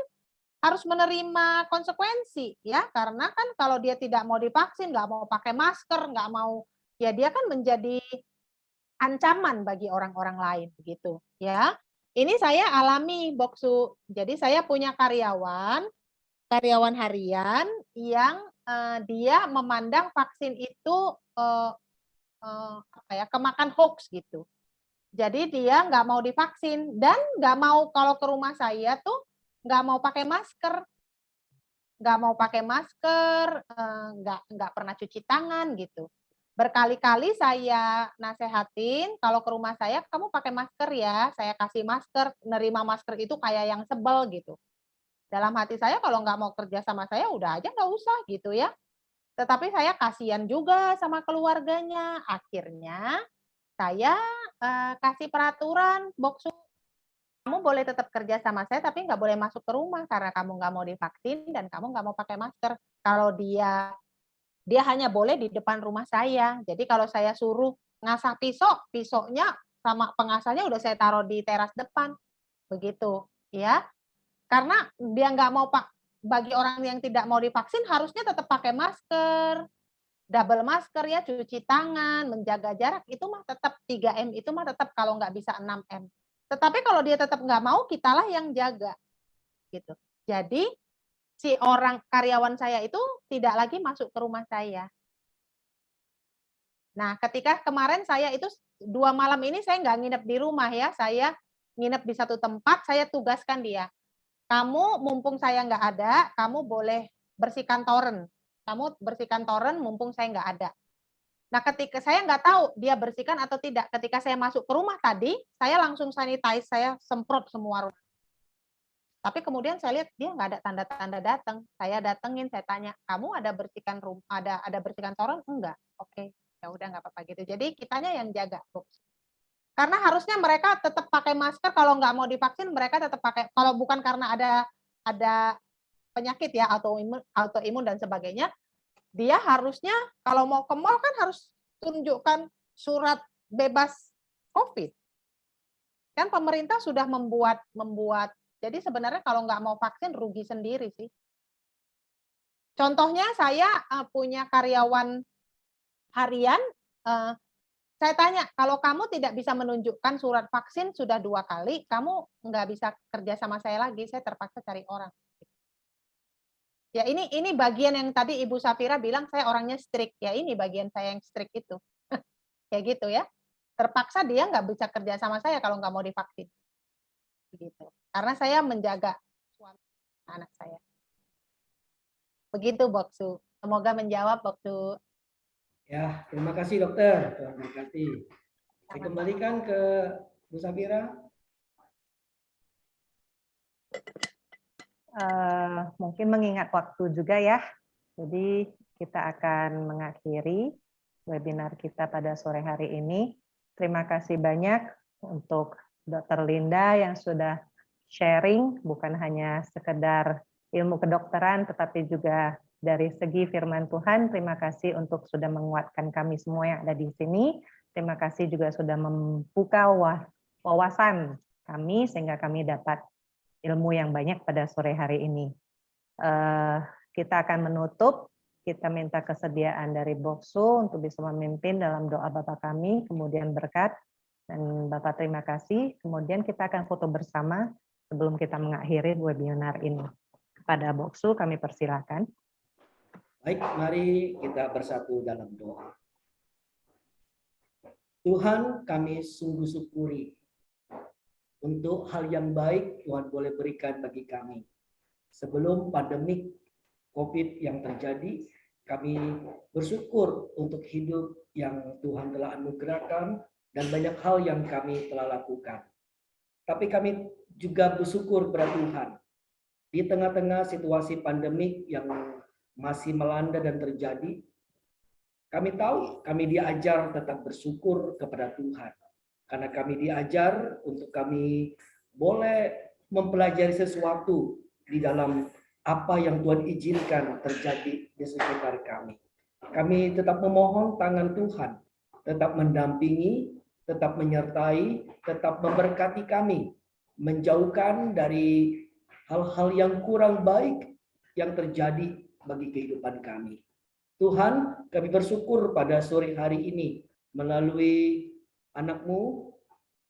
harus menerima konsekuensi ya, karena kan kalau dia tidak mau divaksin, nggak mau pakai masker, nggak mau, ya dia kan menjadi ancaman bagi orang-orang lain begitu ya. Ini saya alami, Boksu. Jadi saya punya karyawan harian yang dia memandang vaksin itu kemakan hoax gitu. Jadi dia nggak mau divaksin dan nggak mau kalau ke rumah saya tuh nggak mau pakai masker, nggak pernah cuci tangan gitu. Berkali-kali saya nasehatin, kalau ke rumah saya, kamu pakai masker ya, saya kasih masker, nerima masker itu kayak yang sebel gitu. Dalam hati saya, kalau nggak mau kerja sama saya, udah aja nggak usah gitu ya. Tetapi saya kasihan juga sama keluarganya. Akhirnya saya kasih peraturan, Boksu, kamu boleh tetap kerja sama saya, tapi nggak boleh masuk ke rumah karena kamu nggak mau divaksin dan kamu nggak mau pakai masker. Kalau dia hanya boleh di depan rumah saya. Jadi kalau saya suruh ngasah pisau, pisaunya sama pengasahnya udah saya taruh di teras depan, begitu, ya. Karena dia nggak mau bagi orang yang tidak mau divaksin harusnya tetap pakai masker, double masker ya, cuci tangan, menjaga jarak itu mah tetap 3M itu mah tetap kalau nggak bisa 6M. Tetapi kalau dia tetap nggak mau, kitalah yang jaga, gitu. Jadi si orang karyawan saya itu tidak lagi masuk ke rumah saya. Nah, ketika kemarin saya itu 2 malam ini saya nggak nginep di rumah ya, saya nginep di satu tempat, saya tugaskan dia. Kamu mumpung saya nggak ada, kamu boleh bersihkan toren. Kamu bersihkan toren mumpung saya nggak ada. Nah, ketika saya nggak tahu dia bersihkan atau tidak. Ketika saya masuk ke rumah tadi, saya langsung sanitize, saya semprot semua rumah. Tapi kemudian saya lihat dia nggak ada tanda-tanda datang. Saya datengin, saya tanya, kamu ada bersihkan rumah, ada bersihkan toren? Enggak. Oke, ya udah nggak apa-apa gitu. Jadi kitanya yang jaga, Bu. Karena harusnya mereka tetap pakai masker kalau nggak mau divaksin, mereka tetap pakai. Kalau bukan karena ada penyakit ya, autoimun dan sebagainya, dia harusnya kalau mau ke mall kan harus tunjukkan surat bebas COVID. Kan pemerintah sudah membuat. Jadi sebenarnya kalau nggak mau vaksin rugi sendiri sih. Contohnya saya punya karyawan harian, saya tanya, kalau kamu tidak bisa menunjukkan surat vaksin sudah 2 kali, kamu nggak bisa kerja sama saya lagi, saya terpaksa cari orang. Ya ini bagian yang tadi Ibu Safira bilang saya orangnya strict. Ya ini bagian saya yang strict itu. Kayak gitu ya. Terpaksa dia nggak bisa kerja sama saya kalau nggak mau divaksin. Begitu. Karena saya menjaga suami anak saya. Begitu, Boksu. Semoga menjawab, Boksu. Ya, terima kasih dokter. Tuhan berkati. Saya kembalikan ke Bu Safira. Mungkin mengingat waktu juga ya. Jadi kita akan mengakhiri webinar kita pada sore hari ini. Terima kasih banyak untuk Dr. Linda yang sudah sharing, bukan hanya sekedar ilmu kedokteran, tetapi juga dari segi firman Tuhan. Terima kasih untuk sudah menguatkan kami semua yang ada di sini. Terima kasih juga sudah membuka wawasan kami sehingga kami dapat ilmu yang banyak pada sore hari ini. Kita akan menutup, kita minta kesediaan dari Boksu untuk bisa memimpin dalam doa Bapak kami, kemudian berkat, dan Bapak terima kasih. Kemudian kita akan foto bersama sebelum kita mengakhiri webinar ini. Kepada Boksu kami persilakan. Baik, mari kita bersatu dalam doa. Tuhan, kami sungguh syukuri untuk hal yang baik Tuhan boleh berikan bagi kami. Sebelum pandemik COVID yang terjadi, kami bersyukur untuk hidup yang Tuhan telah anugerahkan dan banyak hal yang kami telah lakukan. Tapi kami juga bersyukur kepada Tuhan. Di tengah-tengah situasi pandemik yang masih melanda dan terjadi, kami tahu kami diajar tetap bersyukur kepada Tuhan. Karena kami diajar untuk kami boleh mempelajari sesuatu di dalam apa yang Tuhan izinkan terjadi di sekitar kami. Kami tetap memohon tangan Tuhan, tetap mendampingi, tetap menyertai, tetap memberkati kami, menjauhkan dari hal-hal yang kurang baik yang terjadi bagi kehidupan kami. Tuhan, kami bersyukur pada sore hari ini melalui anakmu,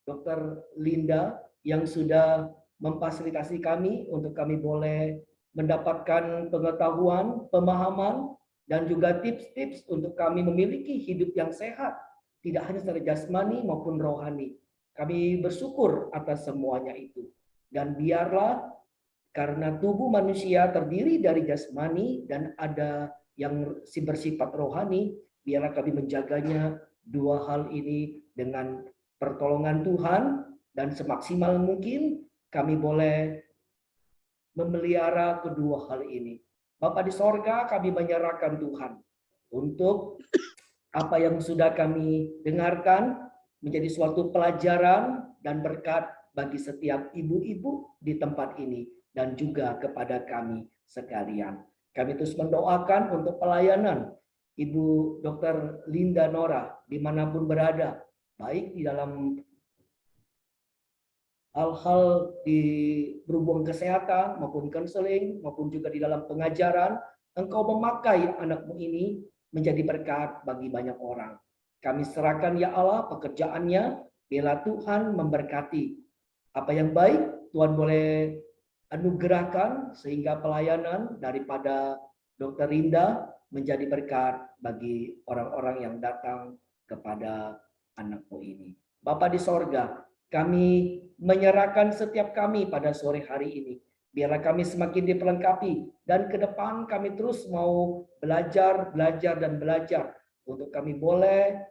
Dr. Linda, yang sudah memfasilitasi kami untuk kami boleh mendapatkan pengetahuan, pemahaman, dan juga tips-tips untuk kami memiliki hidup yang sehat, tidak hanya secara jasmani maupun rohani. Kami bersyukur atas semuanya itu. Dan biarlah, karena tubuh manusia terdiri dari jasmani dan ada yang bersifat rohani, biarlah kami menjaganya dua hal ini dengan pertolongan Tuhan, dan semaksimal mungkin kami boleh memelihara kedua hal ini. Bapa di sorga, kami menyerahkan Tuhan untuk apa yang sudah kami dengarkan menjadi suatu pelajaran dan berkat bagi setiap ibu-ibu di tempat ini dan juga kepada kami sekalian. Kami terus mendoakan untuk pelayanan Ibu Dr. Linda Nora dimanapun berada, baik di dalam hal-hal di berhubung kesehatan maupun konseling maupun juga di dalam pengajaran. Engkau memakai anakmu ini menjadi berkat bagi banyak orang. Kami serahkan ya Allah pekerjaannya, bila Tuhan memberkati. Apa yang baik Tuhan boleh anugerahkan sehingga pelayanan daripada Dr. Linda menjadi berkat bagi orang-orang yang datang kepada anakmu ini. Bapa di sorga, kami menyerahkan setiap kami pada sore hari ini. Biarlah kami semakin diperlengkapi dan ke depan kami terus mau belajar untuk kami boleh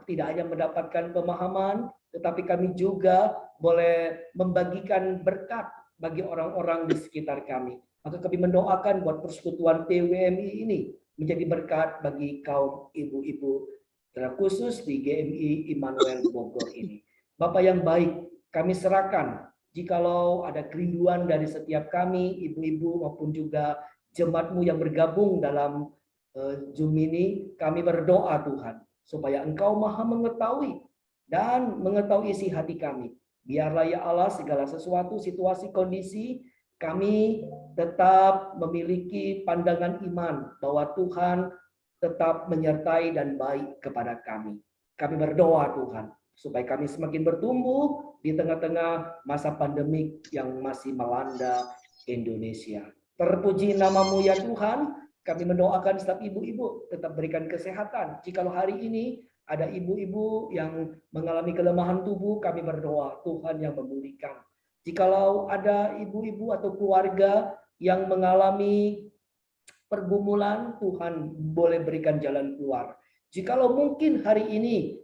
tidak hanya mendapatkan pemahaman, tetapi kami juga boleh membagikan berkat bagi orang-orang di sekitar kami. Maka kami mendoakan buat persekutuan PWMI ini menjadi berkat bagi kaum ibu-ibu terkhusus di GMI Immanuel Bogor ini. Bapak yang baik, kami serahkan jikalau ada kerinduan dari setiap kami, ibu-ibu maupun juga jemaatmu yang bergabung dalam Zoom ini, kami berdoa Tuhan, supaya Engkau maha mengetahui dan mengetahui isi hati kami. Biarlah ya Allah segala sesuatu, situasi, kondisi, kami tetap memiliki pandangan iman bahwa Tuhan tetap menyertai dan baik kepada kami. Kami berdoa Tuhan, supaya kami semakin bertumbuh di tengah-tengah masa pandemik yang masih melanda Indonesia. Terpuji namamu ya Tuhan, kami mendoakan setiap ibu-ibu tetap berikan kesehatan. Jikalau hari ini ada ibu-ibu yang mengalami kelemahan tubuh, kami berdoa Tuhan yang memulihkan. Jikalau ada ibu-ibu atau keluarga yang mengalami pergumulan, Tuhan boleh berikan jalan keluar. Jikalau mungkin hari ini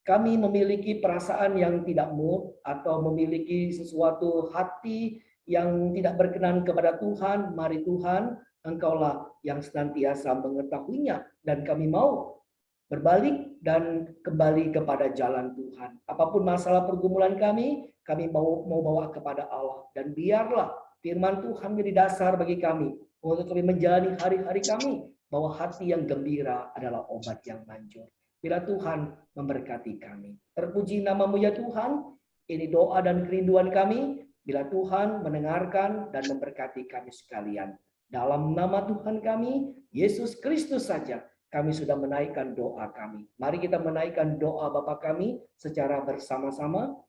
kami memiliki perasaan yang tidak mood atau memiliki sesuatu hati yang tidak berkenan kepada Tuhan, mari Tuhan, Engkaulah yang senantiasa mengetahuinya dan kami mau berbalik dan kembali kepada jalan Tuhan. Apapun masalah pergumulan kami mau bawa kepada Allah dan biarlah firman Tuhan menjadi dasar bagi kami untuk kami menjalani hari-hari kami bahwa hati yang gembira adalah obat yang manjur. Bila Tuhan memberkati kami. Terpuji namamu ya Tuhan. Ini doa dan kerinduan kami. Bila Tuhan mendengarkan dan memberkati kami sekalian. Dalam nama Tuhan kami, Yesus Kristus saja, kami sudah menaikkan doa kami. Mari kita menaikkan doa Bapa kami secara bersama-sama.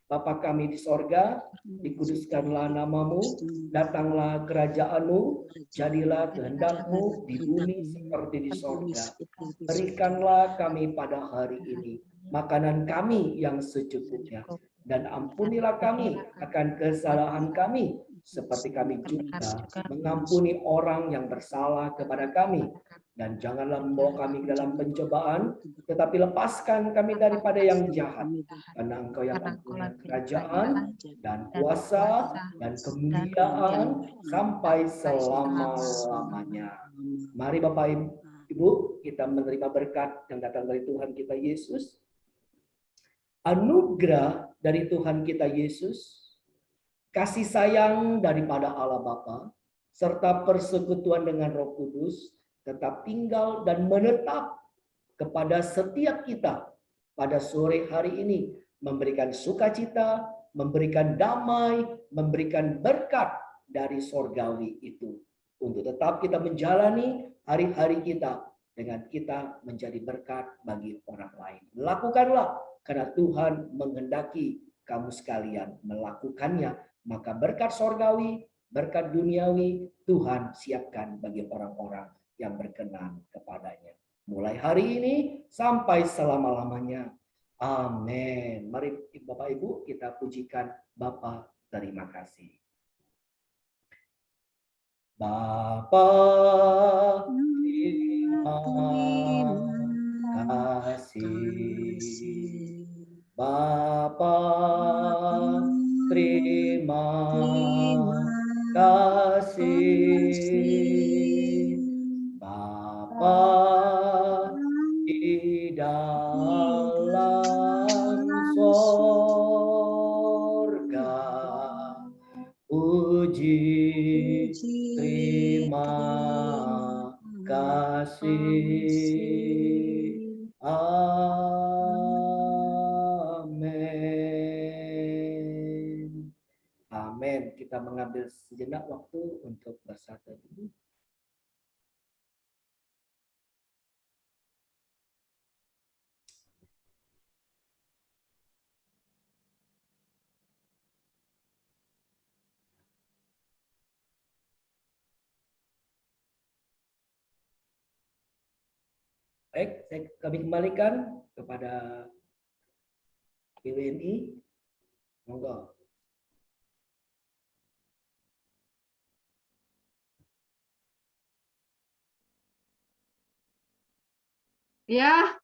Bapa kami di sorga, dikuduskanlah namamu, datanglah kerajaanmu, jadilah kehendak-Mu di bumi seperti di sorga. Berikanlah kami pada hari ini makanan kami yang secukupnya, dan ampunilah kami akan kesalahan kami, seperti kami juga mengampuni orang yang bersalah kepada kami. Dan janganlah membawa kami ke dalam pencobaan, tetapi lepaskan kami daripada yang jahat. Karena Engkau yang mempunyai kerajaan dan kuasa dan kemuliaan sampai selama-lamanya. Mari Bapak Ibu, kita menerima berkat yang datang dari Tuhan kita Yesus. Anugerah dari Tuhan kita Yesus, kasih sayang daripada Allah Bapa, serta persekutuan dengan Roh Kudus, tetap tinggal dan menetap kepada setiap kita pada sore hari ini, memberikan sukacita, memberikan damai, memberikan berkat dari sorgawi itu. Untuk tetap kita menjalani hari-hari kita dengan kita menjadi berkat bagi orang lain. Lakukanlah karena Tuhan menghendaki kamu sekalian melakukannya, maka berkat sorgawi, berkat duniawi Tuhan siapkan bagi orang-orang yang berkenan kepadanya. Mulai hari ini sampai selama-lamanya. Amin. Mari Bapak Ibu kita pujikan Bapa, terima kasih. Bapa, terima kasih. Bapa, terima kasih. Bapa, kasih. Amin. Amin. Kita mengambil sejenak waktu untuk bersatu dulu. Baik, kami kembalikan kepada PWNI. Monggo. Ya,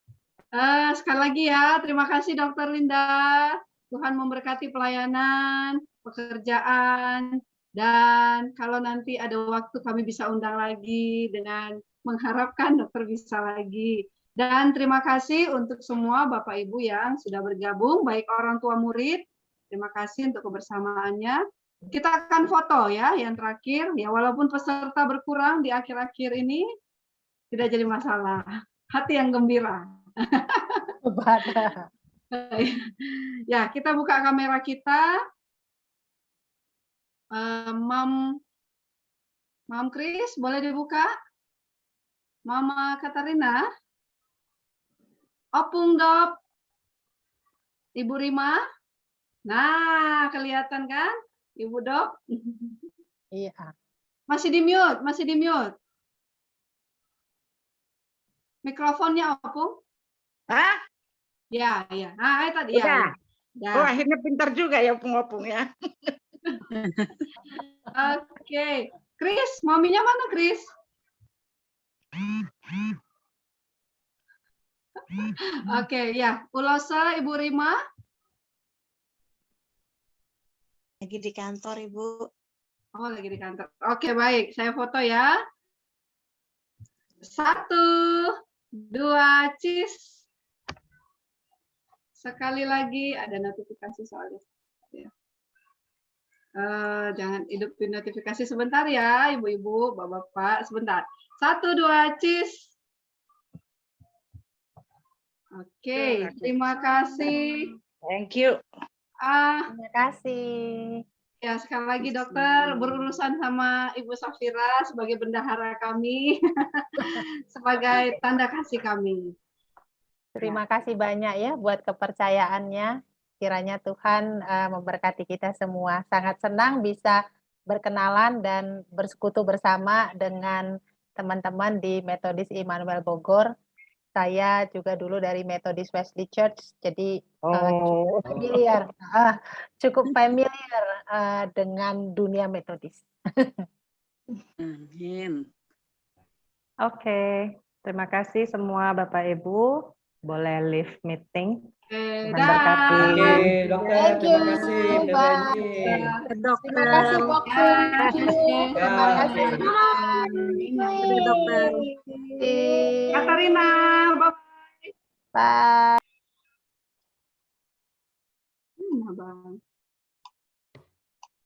sekali lagi ya, terima kasih Dokter Linda. Tuhan memberkati pelayanan, pekerjaan, dan kalau nanti ada waktu kami bisa undang lagi dengan mengharapkan dokter bisa lagi. Dan terima kasih untuk semua Bapak Ibu yang sudah bergabung, baik orang tua murid. Terima kasih untuk kebersamaannya. Kita akan foto ya, yang terakhir. Ya, walaupun peserta berkurang di akhir-akhir ini, tidak jadi masalah. Hati yang gembira. Ya, kita buka kamera kita. Mam Kris, boleh dibuka? Mama Katarina. Opung Dop. Ibu Rima. Nah, kelihatan kan? Ibu Dop. Iya. Masih di mute, masih di mute. Mikrofonnya Opung? Hah? Ya, ya. Nah, tadi Udah. ya. Oh, akhirnya pintar juga ya opung-opung ya. Oke. Kris, maminya mana Kris? Oke, ya. Ulosa, Ibu Rima. Lagi di kantor, Ibu. Oh, lagi di kantor. Oke, baik. Saya foto ya. 1, 2, cheese. Sekali lagi ada notifikasi soalnya. Ya. Jangan hidupin notifikasi sebentar ya, ibu-ibu, bapak-bapak, sebentar. 1, 2, cheese. Oke, terima kasih. Thank you. Terima kasih. Ya, sekali lagi dokter berurusan sama Ibu Safira sebagai bendahara kami, sebagai tanda kasih kami. Terima kasih banyak ya buat kepercayaannya. Kiranya Tuhan memberkati kita semua. Sangat senang bisa berkenalan dan bersekutu bersama dengan teman-teman di Metodis Immanuel Bogor. Saya juga dulu dari Methodist Wesley Church, jadi cukup familiar dengan dunia Metodis. Amin. Oke, terima kasih semua Bapak Ibu. Boleh leave meeting. Oke, Tuhan berkati. Oke, dokter. Thank you. Terima kasih. Bye. Dokter. Terima kasih Boku. Terima kasih. Dokter. Katarina, bye. Bye. Bye.